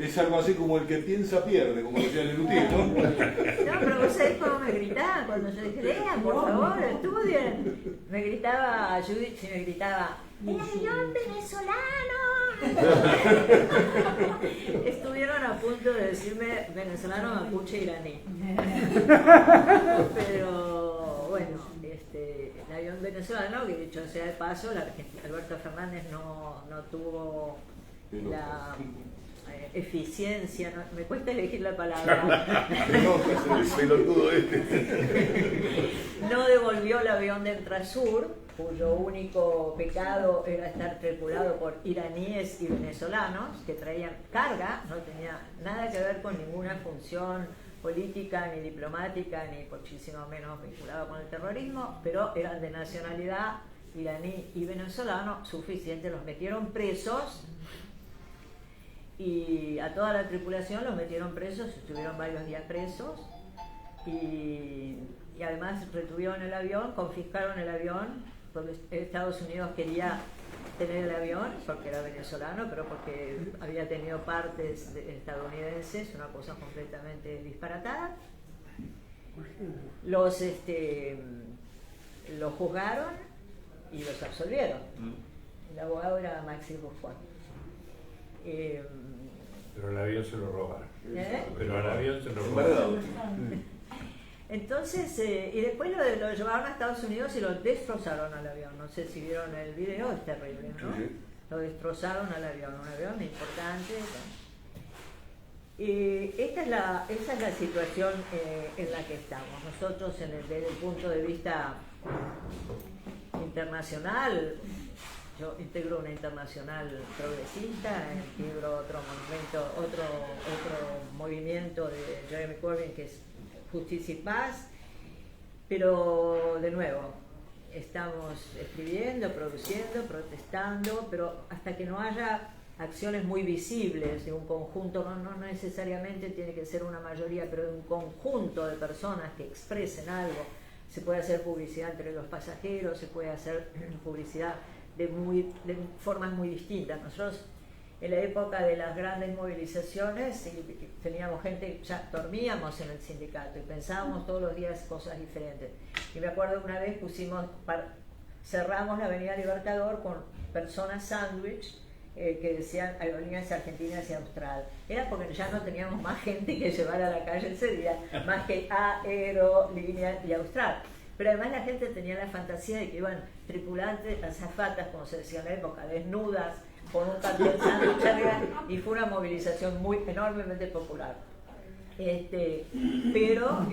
S1: Es algo así como el que piensa pierde, como decía Lelutier, ¿no?
S4: No, pero vos sabés cómo me gritaban cuando yo dije, lean, por favor, estudien. Me gritaba Judith y me gritaba, ¡el avión venezolano! Estuvieron a punto de decirme venezolano, mapuche, iraní. Pero bueno, el avión venezolano, que dicho sea de paso, Alberto Fernández no tuvo la eficiencia, me cuesta elegir la palabra. No devolvió el avión de Entrasur, cuyo único pecado era estar tripulado por iraníes y venezolanos que traían carga, no tenía nada que ver con ninguna función política, ni diplomática, ni muchísimo menos vinculado con el terrorismo, pero eran de nacionalidad iraní y venezolano suficiente, los metieron presos. Y a toda la tripulación los metieron presos, estuvieron varios días presos y además retuvieron el avión, confiscaron el avión, porque Estados Unidos quería tener el avión porque era venezolano, pero porque había tenido partes estadounidenses, una cosa completamente disparatada. Los juzgaron y los absolvieron. El abogado era Maxi Buffon.
S9: Pero el avión se lo robaron.
S6: Pero al avión se lo robaron.
S4: Entonces, y después lo llevaron a Estados Unidos y lo destrozaron al avión. No sé si vieron el video, es terrible, ¿no? Sí. Lo destrozaron al avión, un avión importante. Y esa es la situación en la que estamos. Nosotros, desde el punto de vista internacional, yo integro una internacional progresista, integro otro movimiento de Jeremy Corbyn que es Justicia y Paz, pero de nuevo, estamos escribiendo, produciendo, protestando, pero hasta que no haya acciones muy visibles de un conjunto, no necesariamente tiene que ser una mayoría, pero de un conjunto de personas que expresen algo. Se puede hacer publicidad entre los pasajeros, se puede hacer publicidad de formas muy distintas. Nosotros en la época de las grandes movilizaciones teníamos gente, ya dormíamos en el sindicato y pensábamos todos los días cosas diferentes. Y me acuerdo que una vez cerramos la Avenida Libertador con personas sándwich que decían Aerolíneas Argentinas y Austral. Era porque ya no teníamos más gente que llevar a la calle ese día, más que Aerolíneas y Austral. Pero además la gente tenía la fantasía de que iban tripulantes, azafatas, como se decía en la época, desnudas, con un cartel sándwich arriba, y fue una movilización enormemente popular. Pero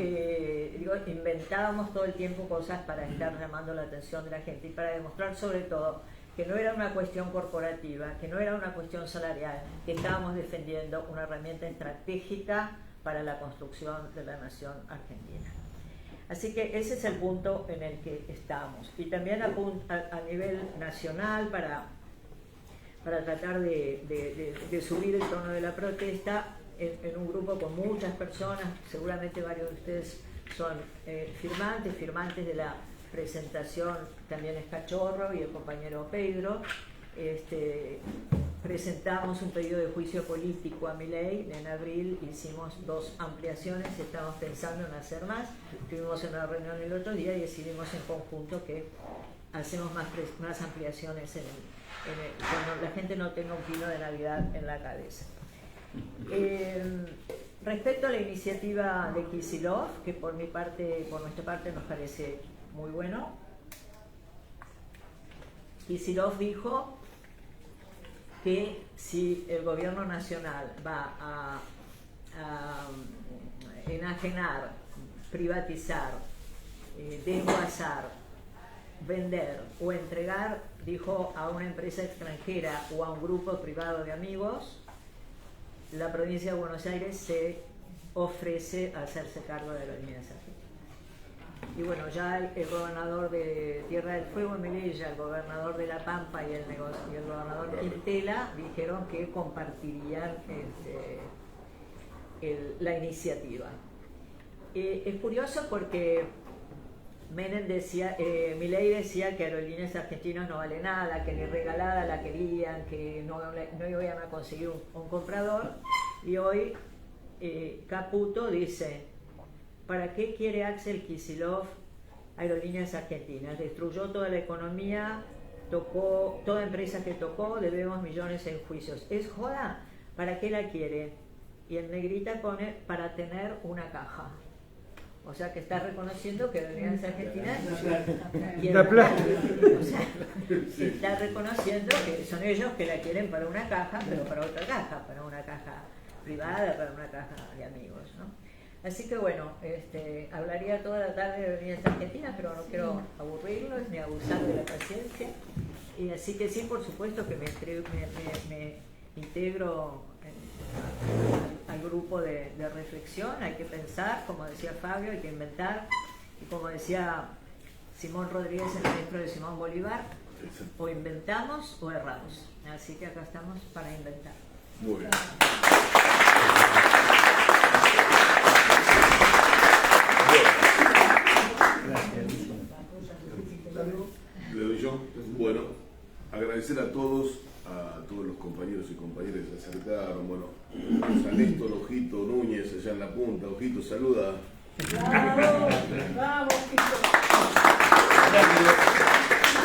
S4: inventábamos todo el tiempo cosas para estar llamando la atención de la gente y para demostrar sobre todo que no era una cuestión corporativa, que no era una cuestión salarial, que estábamos defendiendo una herramienta estratégica para la construcción de la nación argentina. Así que ese es el punto en el que estamos. Y también a nivel nacional, para tratar de subir el tono de la protesta, en un grupo con muchas personas, seguramente varios de ustedes son firmantes de la presentación, también es Cachorro y el compañero Pedro. Presentamos un pedido de juicio político a Milei. En abril hicimos 2 ampliaciones, estamos pensando en hacer más. Estuvimos en una reunión el otro día y decidimos en conjunto que hacemos más ampliaciones cuando la gente no tenga un pino de Navidad en la cabeza. Respecto a la iniciativa de Kicillof, que por nuestra parte nos parece muy bueno, Kicillof dijo que si el gobierno nacional va a enajenar, privatizar, desguazar, vender o entregar, dijo, a una empresa extranjera o a un grupo privado de amigos, la provincia de Buenos Aires se ofrece a hacerse cargo de Aerolíneas Argentinas. Y bueno, ya el gobernador de Tierra del Fuego, Melilla, el gobernador de La Pampa y el gobernador Quintela dijeron que compartirían la iniciativa. Es curioso porque Menem decía, Milei decía que Aerolíneas Argentinas no vale nada, que ni regalada la querían, que no iban a conseguir un comprador, y hoy Caputo dice: ¿para qué quiere Axel Kicillof Aerolíneas Argentinas? Destruyó toda la economía, tocó toda empresa que tocó, debemos millones en juicios. ¿Es joda? ¿Para qué la quiere? Y en negrita pone: para tener una caja. O sea que está reconociendo que Aerolíneas Argentinas
S6: La plata.
S4: o sea, está reconociendo que son ellos que la quieren para una caja, pero para otra caja, para una caja privada, para una caja de amigos, ¿no? Así que bueno, hablaría toda la tarde de Aerolíneas Argentinas, pero no quiero aburrirlos ni abusar de la paciencia. Y así que sí, por supuesto que me integro al grupo de reflexión. Hay que pensar, como decía Fabio, hay que inventar, y como decía Simón Rodríguez, el maestro de Simón Bolívar, o inventamos o erramos. Así que acá estamos para inventar.
S1: Muy bien. Le doy yo. Bueno, agradecer a todos los compañeros y compañeras que se acercaron. Bueno, a Néstor Ojito Núñez allá en la punta. Ojito, saluda.
S3: ¡Bravo! ¡Bravo,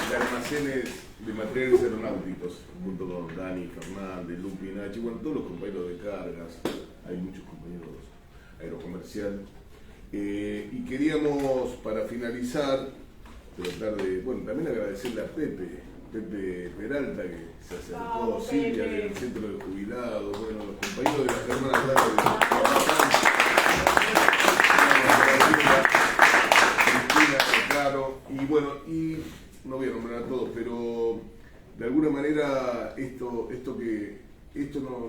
S1: De Almacenes de Materiales Aeronáuticos, junto con Dani Fernández, Lupi Nachi, bueno, todos los compañeros de cargas, hay muchos compañeros aerocomerciales. Y queríamos, para finalizar, tratar de, bueno, también agradecerle a Pepe Peralta, que se acercó, Silvia del Centro de Jubilados, bueno, los compañeros de las hermanas Cristina, claro, y bueno, y no voy a nombrar a todos, pero de alguna manera esto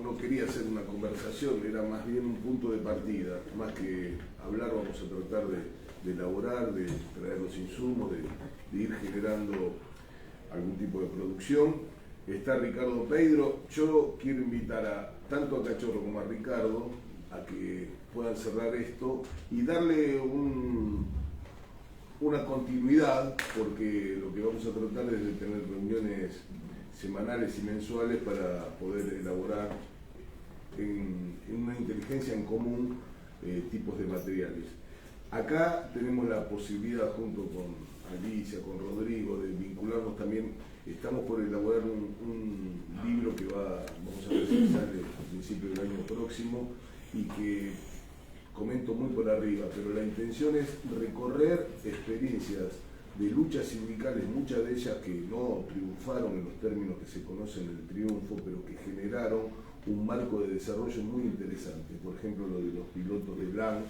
S1: no quería ser una conversación, era más bien un punto de partida, más que hablar, vamos a tratar de elaborar, de traer los insumos, de ir generando algún tipo de producción. Está Ricardo Pedro. Yo quiero invitar tanto a Cachorro como a Ricardo a que puedan cerrar esto y darle una continuidad, porque lo que vamos a tratar es de tener reuniones semanales y mensuales para poder elaborar en una inteligencia en común tipos de materiales. Acá tenemos la posibilidad, junto con Alicia, con Rodrigo, de vincularnos también. Estamos por elaborar un libro que vamos a ver si sale a principios del año próximo, y que comento muy por arriba, pero la intención es recorrer experiencias de luchas sindicales, muchas de ellas que no triunfaron en los términos que se conocen del triunfo, pero que generaron un marco de desarrollo muy interesante. Por ejemplo, lo de los pilotos de LAN,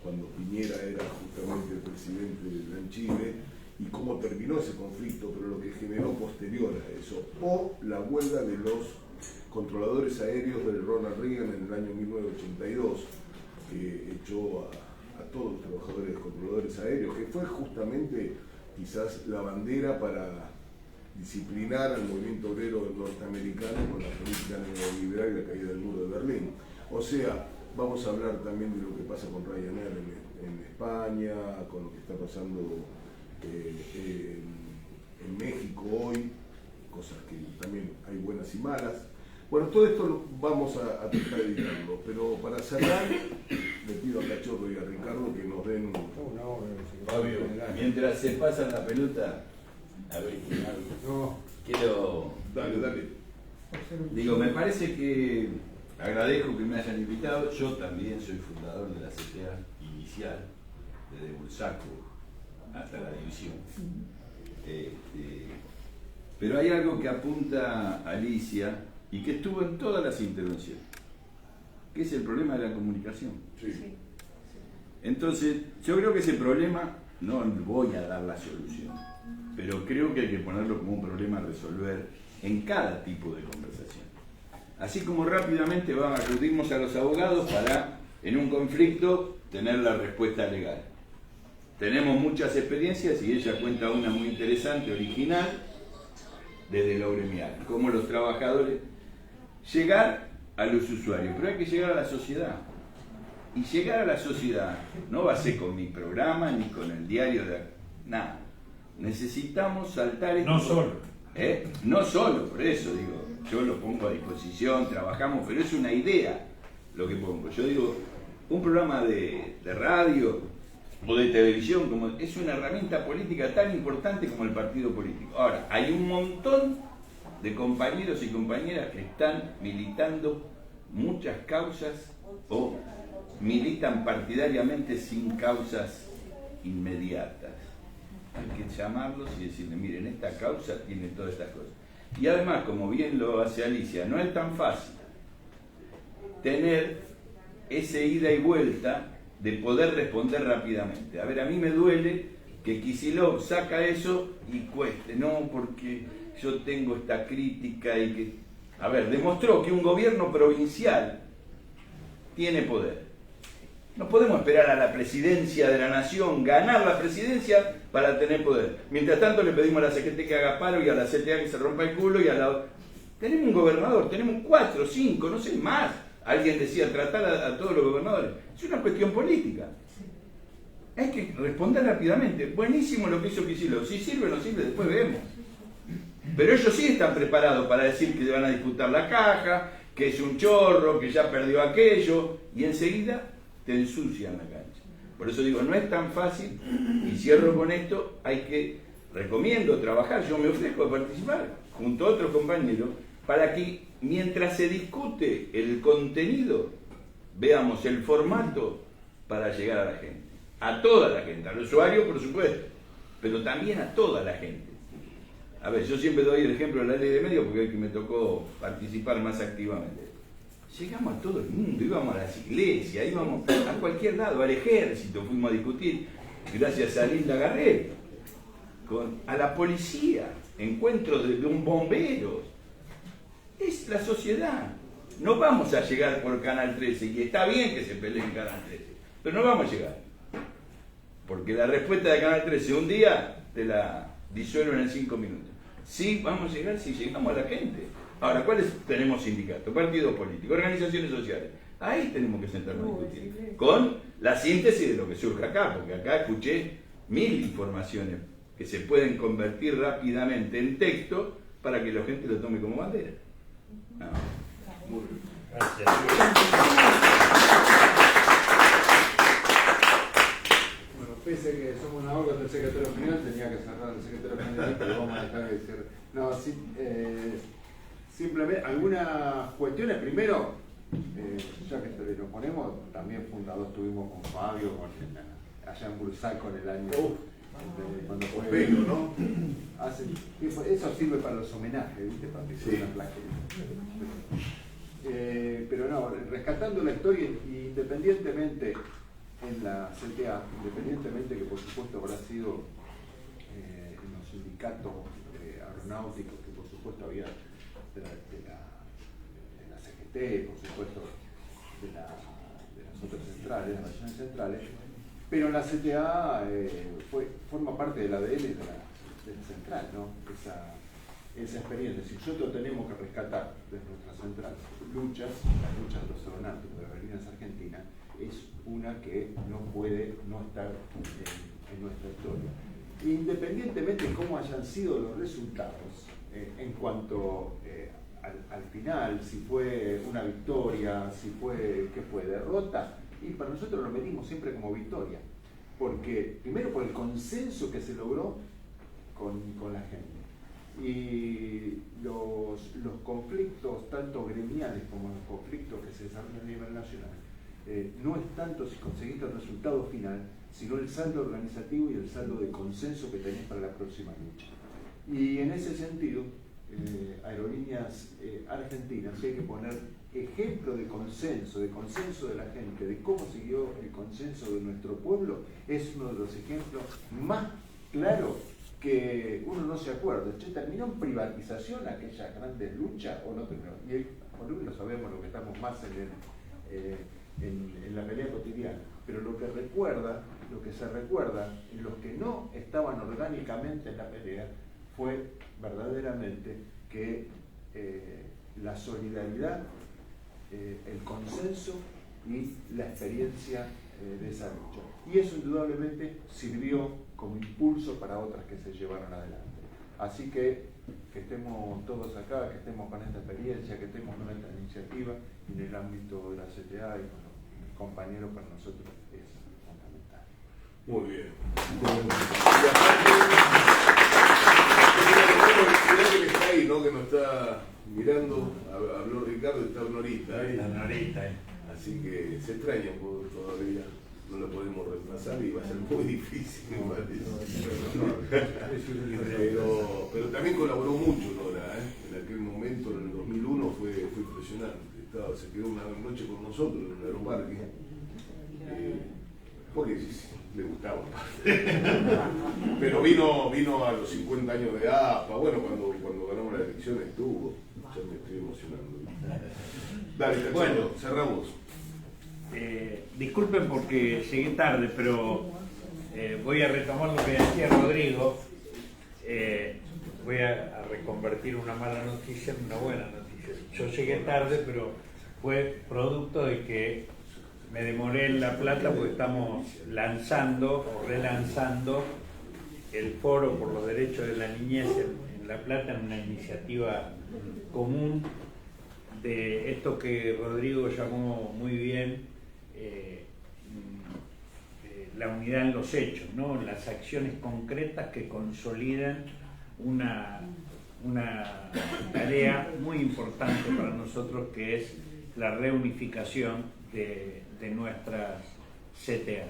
S1: cuando Piñera era justamente el presidente de LAN Chile, y cómo terminó ese conflicto, pero lo que generó posterior a eso. O la huelga de los controladores aéreos de Ronald Reagan en el año 1982, que echó a todos los trabajadores de controladores aéreos, que fue justamente quizás la bandera para disciplinar al movimiento obrero norteamericano con la política neoliberal y la caída del muro de Berlín. O sea, vamos a hablar también de lo que pasa con Ryanair en España, con lo que está pasando en México hoy, cosas que también hay buenas y malas. Bueno, todo esto lo vamos a tratar de editarlo, pero para cerrar le pido a Cachorro y a Ricardo que nos den
S2: Fabio, mientras se pasan la pelota, a ver, quiero...
S1: Dale.
S2: Digo, me parece que agradezco que me hayan invitado. Yo también soy fundador de la CTA inicial, desde Bursaco hasta la división. Pero hay algo que apunta Alicia y que estuvo en todas las intervenciones, que es el problema de la comunicación.
S1: Sí.
S2: Entonces, yo creo que ese problema, no voy a dar la solución, pero creo que hay que ponerlo como un problema a resolver en cada tipo de conversación. Así como rápidamente acudimos a los abogados para, en un conflicto, tener la respuesta legal.
S10: tenemos muchas experiencias y ella cuenta una muy interesante, original, desde lo gremial, cómo los trabajadores llegar a los usuarios, pero hay que llegar a la sociedad. Y llegar a la sociedad no va a ser con mi programa ni con el diario de nada. Necesitamos saltar esto.
S7: No solo.
S10: No solo, por eso digo, yo lo pongo a disposición, trabajamos, pero es una idea lo que pongo. Yo digo, un programa de radio o de televisión como es una herramienta política tan importante como el partido político. Ahora, hay un montón de compañeros y compañeras que están militando muchas causas o militan partidariamente sin causas inmediatas. Hay que llamarlos y decirles, miren, esta causa tiene todas estas cosas. Y además, como bien lo hace Alicia, no es tan fácil tener ese ida y vuelta de poder responder rápidamente. A ver, a mí me duele que Kicillof saca eso y cueste, no, porque yo tengo esta crítica y que... A ver, demostró que un gobierno provincial tiene poder. No podemos esperar a la presidencia de la nación, ganar la presidencia para tener poder. Mientras tanto le pedimos a la CGT que haga paro y a la CTA que se rompa el culo y a la... Tenemos un gobernador, tenemos 4, 5, no sé más. Alguien decía tratar a todos los gobernadores. Es una cuestión política. Hay que responder rápidamente. Buenísimo lo que hizo Kicillof. Si sirve o no sirve, después vemos. Pero ellos sí están preparados para decir que van a disputar la caja, que es un chorro, que ya perdió aquello, y enseguida te ensucian la cancha. Por eso digo, no es tan fácil, y cierro con esto, recomiendo trabajar, yo me ofrezco a participar junto a otros compañeros, para que mientras se discute el contenido, veamos el formato para llegar a la gente. A toda la gente, al usuario por supuesto, pero también a toda la gente. A ver, yo siempre doy el ejemplo de la ley de medios porque es que me tocó participar más activamente. Llegamos a todo el mundo, íbamos a las iglesias, íbamos a cualquier lado, al ejército, fuimos a discutir, gracias a Linda Garrett, a la policía, encuentros de un bombero. Es la sociedad. No vamos a llegar por Canal 13, y está bien que se pelee en Canal 13, pero no vamos a llegar. Porque la respuesta de Canal 13 un día te la disuelven en 5 minutos. Sí, vamos a llegar si llegamos a la gente. Ahora, ¿cuáles tenemos sindicatos? Partidos políticos, organizaciones sociales. Ahí tenemos que sentarnos a discutir. Con la síntesis de lo que surge acá, porque acá escuché 1000 informaciones que se pueden convertir rápidamente en texto para que la gente lo tome como bandera. No. Muy bien.
S7: Gracias.
S6: Bueno, pese a que somos una obra del secretario general, tenía que cerrar el secretario general, pero vamos a dejar de decir. No, sí, simplemente algunas cuestiones. Primero, ya que nos ponemos, también fundador estuvimos con Fabio, allá en Bursaco en el año. Cuando fue
S1: Pelo, ¿no?
S6: Eso sirve para los homenajes, ¿viste? Para que sea una plaqueta. Pero no, rescatando la historia, independientemente en la CTA, independientemente que por supuesto habrá sido en los sindicatos aeronáuticos, que por supuesto había de la CGT, por supuesto de las otras centrales, de las naciones centrales, pero en la CTA forma parte del ADN de la central, ¿no? Esa experiencia. Si nosotros tenemos que rescatar de nuestra central las luchas de los aeronáuticos de las aerolíneas argentinas, es una que no puede no estar en nuestra historia. Independientemente de cómo hayan sido los resultados, en cuanto al final, si fue una victoria, si fue derrota, y para nosotros lo medimos siempre como victoria, porque primero por el consenso que se logró con la gente, y los conflictos tanto gremiales como los conflictos que se desarrollan a nivel nacional, no es tanto si conseguiste el resultado final, sino el saldo organizativo y el saldo de consenso que tenés para la próxima lucha. Y en ese sentido, Aerolíneas Argentinas, hay que poner ejemplo de consenso de la gente, de cómo siguió el consenso de nuestro pueblo, es uno de los ejemplos más claros que uno no se acuerda. Che, ¿terminó en privatización aquella grandes lucha o no terminó? Y por lo menos sabemos lo que estamos más en la pelea cotidiana. pero lo que se recuerda en los que no estaban orgánicamente en la pelea fue verdaderamente que la solidaridad, el consenso y la experiencia de esa lucha. Y eso indudablemente sirvió como impulso para otras que se llevaron adelante. Así que estemos todos acá, que estemos con esta experiencia, que estemos con esta iniciativa en el ámbito de la CTA y con los compañeros para nosotros es fundamental.
S1: Muy bien. Que está ahí, ¿no? Que nos está mirando, habló Ricardo, está Norita.
S9: La Norita.
S1: Así que se extraña porque todavía no lo podemos reemplazar y va a ser muy difícil, me parece. Pero también colaboró mucho Nora, en aquel momento, en el 2001, fue impresionante. Se quedó una noche con nosotros en el aeroparque, porque le gustaba. Pero vino a los 50 años de APA, bueno, cuando ganamos la elección estuvo, ya me estoy emocionando. Dale, bueno, cerramos.
S9: Disculpen porque llegué tarde, pero voy a retomar lo que decía Rodrigo. Voy a reconvertir una mala noticia en una buena noticia. Yo llegué tarde, pero fue producto de que me demoré en La Plata porque estamos lanzando o relanzando el Foro por los Derechos de la Niñez en La Plata, en una iniciativa común de esto que Rodrigo llamó muy bien la unidad en los hechos, ¿no? Las acciones concretas que consolidan una tarea muy importante para nosotros, que es la reunificación de nuestras CTA.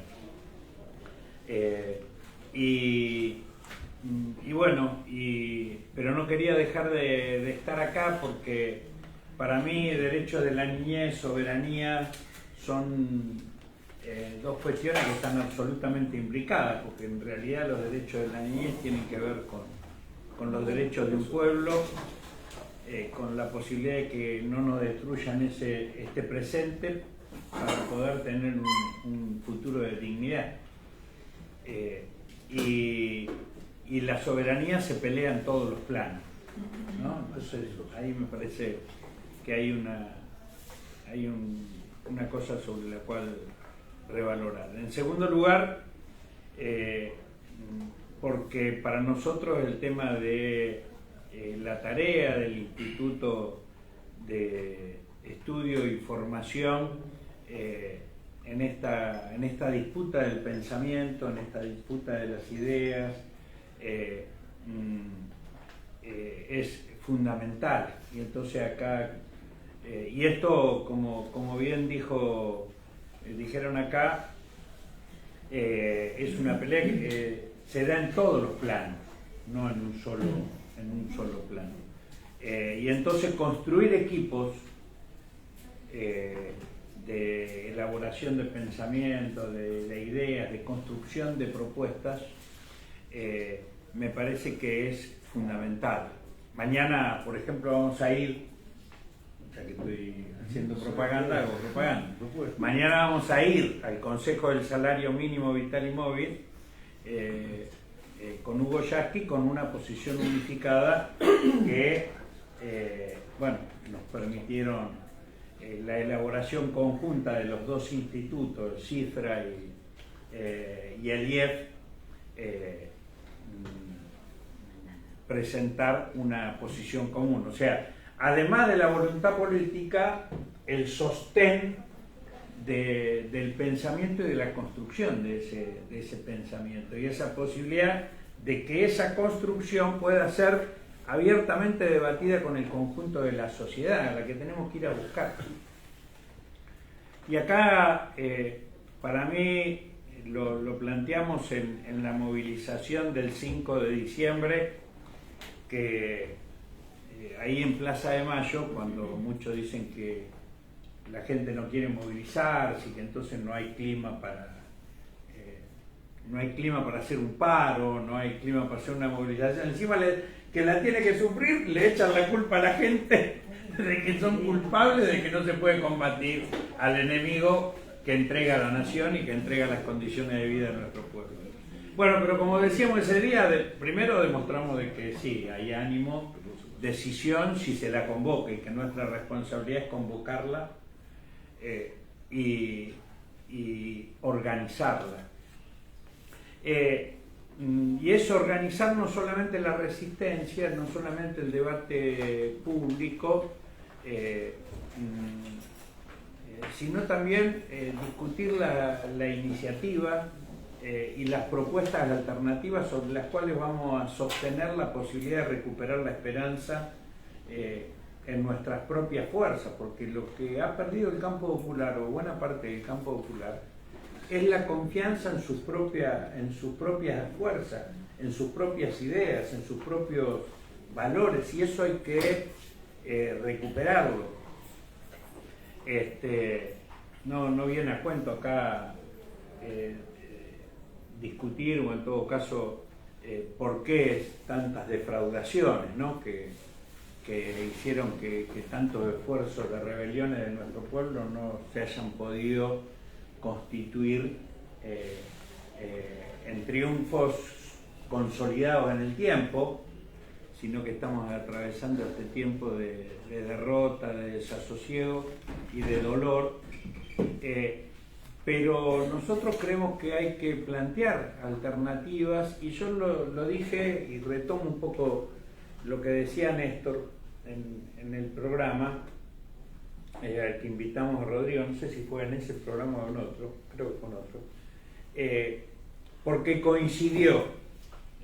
S9: Pero no quería dejar de estar acá porque para mí derechos de la niñez, soberanía, son dos cuestiones que están absolutamente imbricadas, porque en realidad los derechos de la niñez tienen que ver con los derechos de un pueblo, con la posibilidad de que no nos destruyan este presente para poder tener un futuro de dignidad. Y la soberanía se pelea en todos los planos, ¿no? Entonces ahí me parece que hay una cosa sobre la cual revalorar. En segundo lugar, porque para nosotros el tema de la tarea del Instituto de Estudio y Formación en esta disputa del pensamiento, en esta disputa de las ideas, es fundamental. Y entonces acá, y esto como bien dijeron acá, es una pelea que se da en todos los planos, no en un solo plano. Y entonces construir equipos de elaboración de pensamiento, de ideas, de construcción de propuestas, me parece que es fundamental. Mañana, por ejemplo, vamos a ir, ya que estoy haciendo propaganda, hago propaganda. Mañana vamos a ir al Consejo del Salario Mínimo Vital y Móvil con Hugo Yasky, con una posición unificada que nos permitieron la elaboración conjunta de los dos institutos, el CIFRA y el IEF, presentar una posición común. O sea, además de la voluntad política, el sostén del pensamiento y de la construcción de ese pensamiento, y esa posibilidad de que esa construcción pueda ser abiertamente debatida con el conjunto de la sociedad, a la que tenemos que ir a buscar. Y acá, para mí, lo planteamos en la movilización del 5 de diciembre, que ahí en Plaza de Mayo, cuando muchos dicen que la gente no quiere movilizarse y que entonces no hay clima para hacer un paro, no hay clima para hacer una movilización, encima que la tiene que sufrir, le echan la culpa a la gente de que son culpables de que no se puede combatir al enemigo que entrega la nación y que entrega las condiciones de vida de nuestro pueblo. Bueno, pero como decíamos ese día, primero demostramos de que sí, hay ánimo, decisión si se la convoca y que nuestra responsabilidad es convocarla y organizarla. Y es organizar no solamente la resistencia, no solamente el debate público, sino también discutir la iniciativa y las propuestas alternativas sobre las cuales vamos a sostener la posibilidad de recuperar la esperanza en nuestras propias fuerzas, porque lo que ha perdido el campo popular, o buena parte del campo popular, es la confianza en sus propias fuerzas, en sus propias ideas, en sus propios valores, y eso hay que recuperarlo. No viene a cuento acá discutir, o en todo caso por qué tantas defraudaciones, ¿no? que hicieron que tantos esfuerzos de rebeliones de nuestro pueblo no se hayan podido constituir en triunfos consolidados en el tiempo, sino que estamos atravesando este tiempo de derrota, de desasosiego y de dolor. Pero nosotros creemos que hay que plantear alternativas, y yo lo dije y retomo un poco lo que decía Néstor en el programa al que invitamos a Rodrigo, no sé si fue en ese programa o en otro, creo que fue en otro, porque coincidió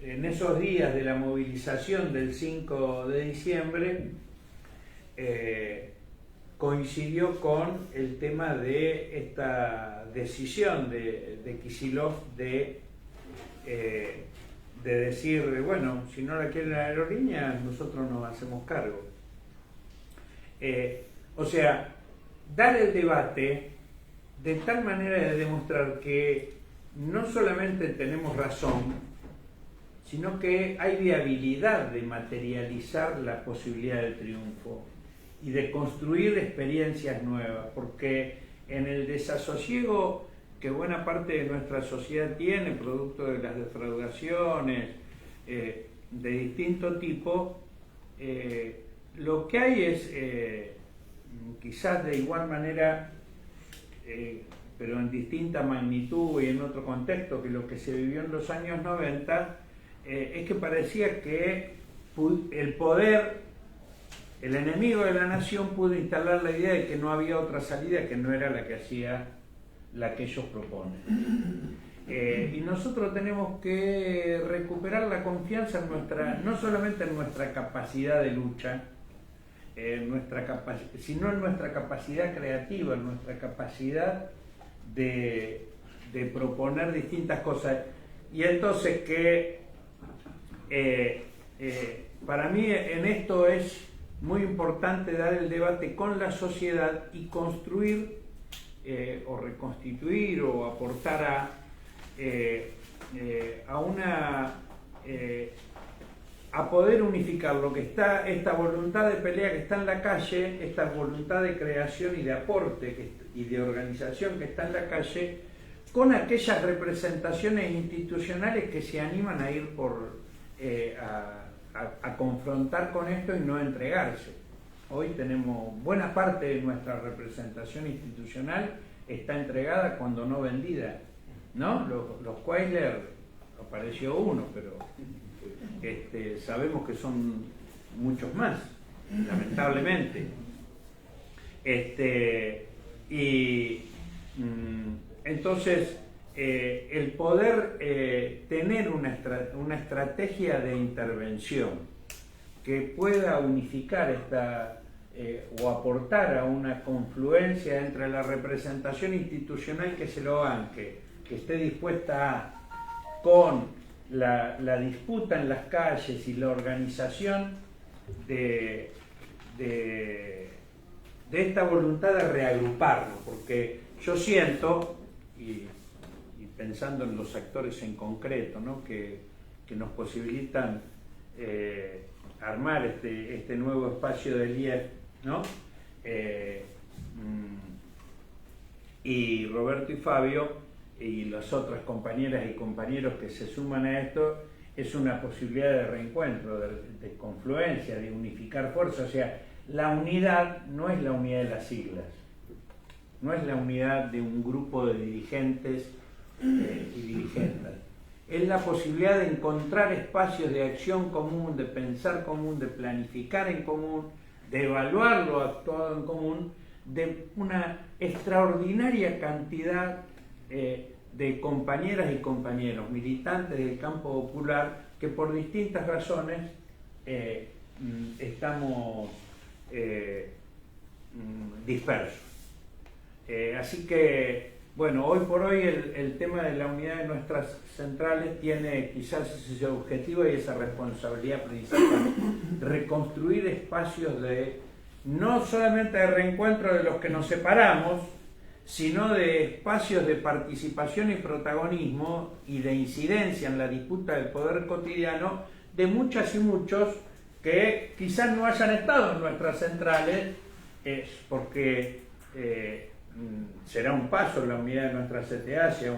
S9: en esos días de la movilización del 5 de diciembre, coincidió con el tema de esta decisión de Kicillof de decir, bueno, si no la quieren la aerolínea, nosotros nos hacemos cargo. O sea, dar el debate de tal manera de demostrar que no solamente tenemos razón, sino que hay viabilidad de materializar la posibilidad del triunfo y de construir experiencias nuevas, porque en el desasosiego que buena parte de nuestra sociedad tiene, producto de las defraudaciones de distinto tipo, lo que hay es, quizás de igual manera, pero en distinta magnitud y en otro contexto que lo que se vivió en los años 90, es que parecía que el poder, el enemigo de la nación, pudo instalar la idea de que no había otra salida que no era la que ellos proponen. Y nosotros tenemos que recuperar la confianza en no solamente en nuestra capacidad de lucha, sino en nuestra capacidad creativa, en nuestra capacidad de proponer distintas cosas. Y entonces para mí en esto es muy importante dar el debate con la sociedad y construir o reconstituir o aportar a poder unificar lo que está, esta voluntad de pelea que está en la calle, esta voluntad de creación y de aporte y de organización que está en la calle, con aquellas representaciones institucionales que se animan a ir a confrontar con esto y no entregarse. Hoy tenemos buena parte de nuestra representación institucional está entregada cuando no vendida, ¿no? Los Quaisler, apareció uno, pero sabemos que son muchos más, lamentablemente. Entonces, el poder tener una estrategia de intervención que pueda unificar o aportar a una confluencia entre la representación institucional que se lo banque, que esté dispuesta con la disputa en las calles y la organización de esta voluntad de reagruparlo, porque yo siento, y pensando en los actores en concreto, ¿no? que nos posibilitan armar este nuevo espacio del IEF, ¿no? y Roberto y Fabio y las otras compañeras y compañeros que se suman a esto, es una posibilidad de reencuentro, de confluencia, de unificar fuerzas. O sea, la unidad no es la unidad de las siglas, no es la unidad de un grupo de dirigentes y dirigentes. Es la posibilidad de encontrar espacios de acción común, de pensar común, de planificar en común, de evaluar lo actuado en común, de una extraordinaria cantidad de compañeras y compañeros militantes del campo popular que por distintas razones estamos dispersos. Así que, bueno, hoy por hoy el tema de la unidad de nuestras centrales tiene quizás ese objetivo y esa responsabilidad principal: reconstruir espacios de, no solamente de reencuentro de los que nos separamos, sino de espacios de participación y protagonismo y de incidencia en la disputa del poder cotidiano de muchas y muchos que quizás no hayan estado en nuestras centrales, porque será un paso la unidad de nuestra CTA hacia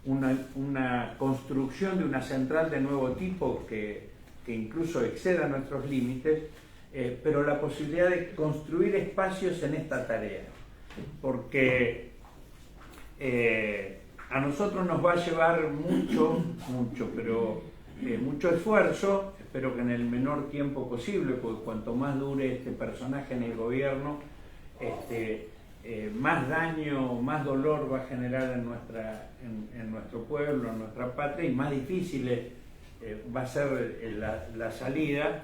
S9: una construcción de una central de nuevo tipo que incluso exceda nuestros límites, pero la posibilidad de construir espacios en esta tarea, porque a nosotros nos va a llevar mucho esfuerzo, espero que en el menor tiempo posible, porque cuanto más dure este personaje en el gobierno, más daño, más dolor va a generar en nuestro pueblo, en nuestra patria, y más difícil va a ser la salida.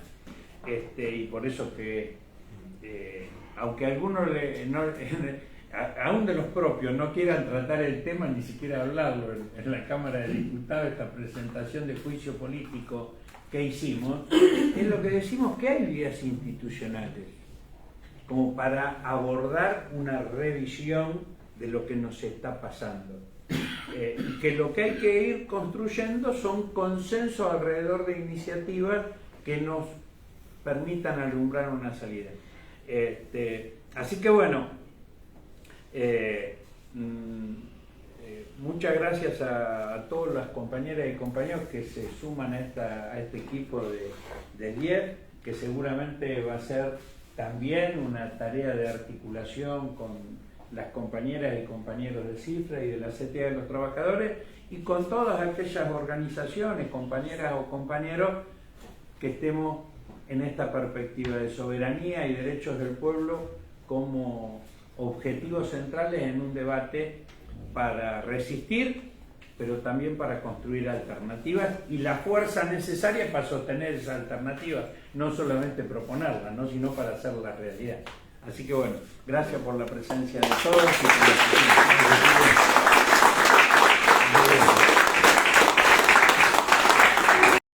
S9: Y por eso que, aunque algunos, aún de los propios, no quieran tratar el tema, ni siquiera hablarlo en la Cámara de Diputados, esta presentación de juicio político que hicimos, es lo que decimos, que hay vías institucionales como para abordar una revisión de lo que nos está pasando. Y que lo que hay que ir construyendo son consensos alrededor de iniciativas que nos permitan alumbrar una salida. Así que bueno, muchas gracias a todas las compañeras y compañeros que se suman a este equipo de DIEF, que seguramente va a ser también una tarea de articulación con las compañeras y compañeros de CIFRA y de la CTA de los Trabajadores, y con todas aquellas organizaciones, compañeras o compañeros, que estemos en esta perspectiva de soberanía y derechos del pueblo como objetivos centrales en un debate para resistir, pero también para construir alternativas y la fuerza necesaria para sostener esas alternativas, no solamente proponerlas, ¿no?, sino para hacerlas realidad. Así que bueno, gracias por la presencia de todos y por la presencia.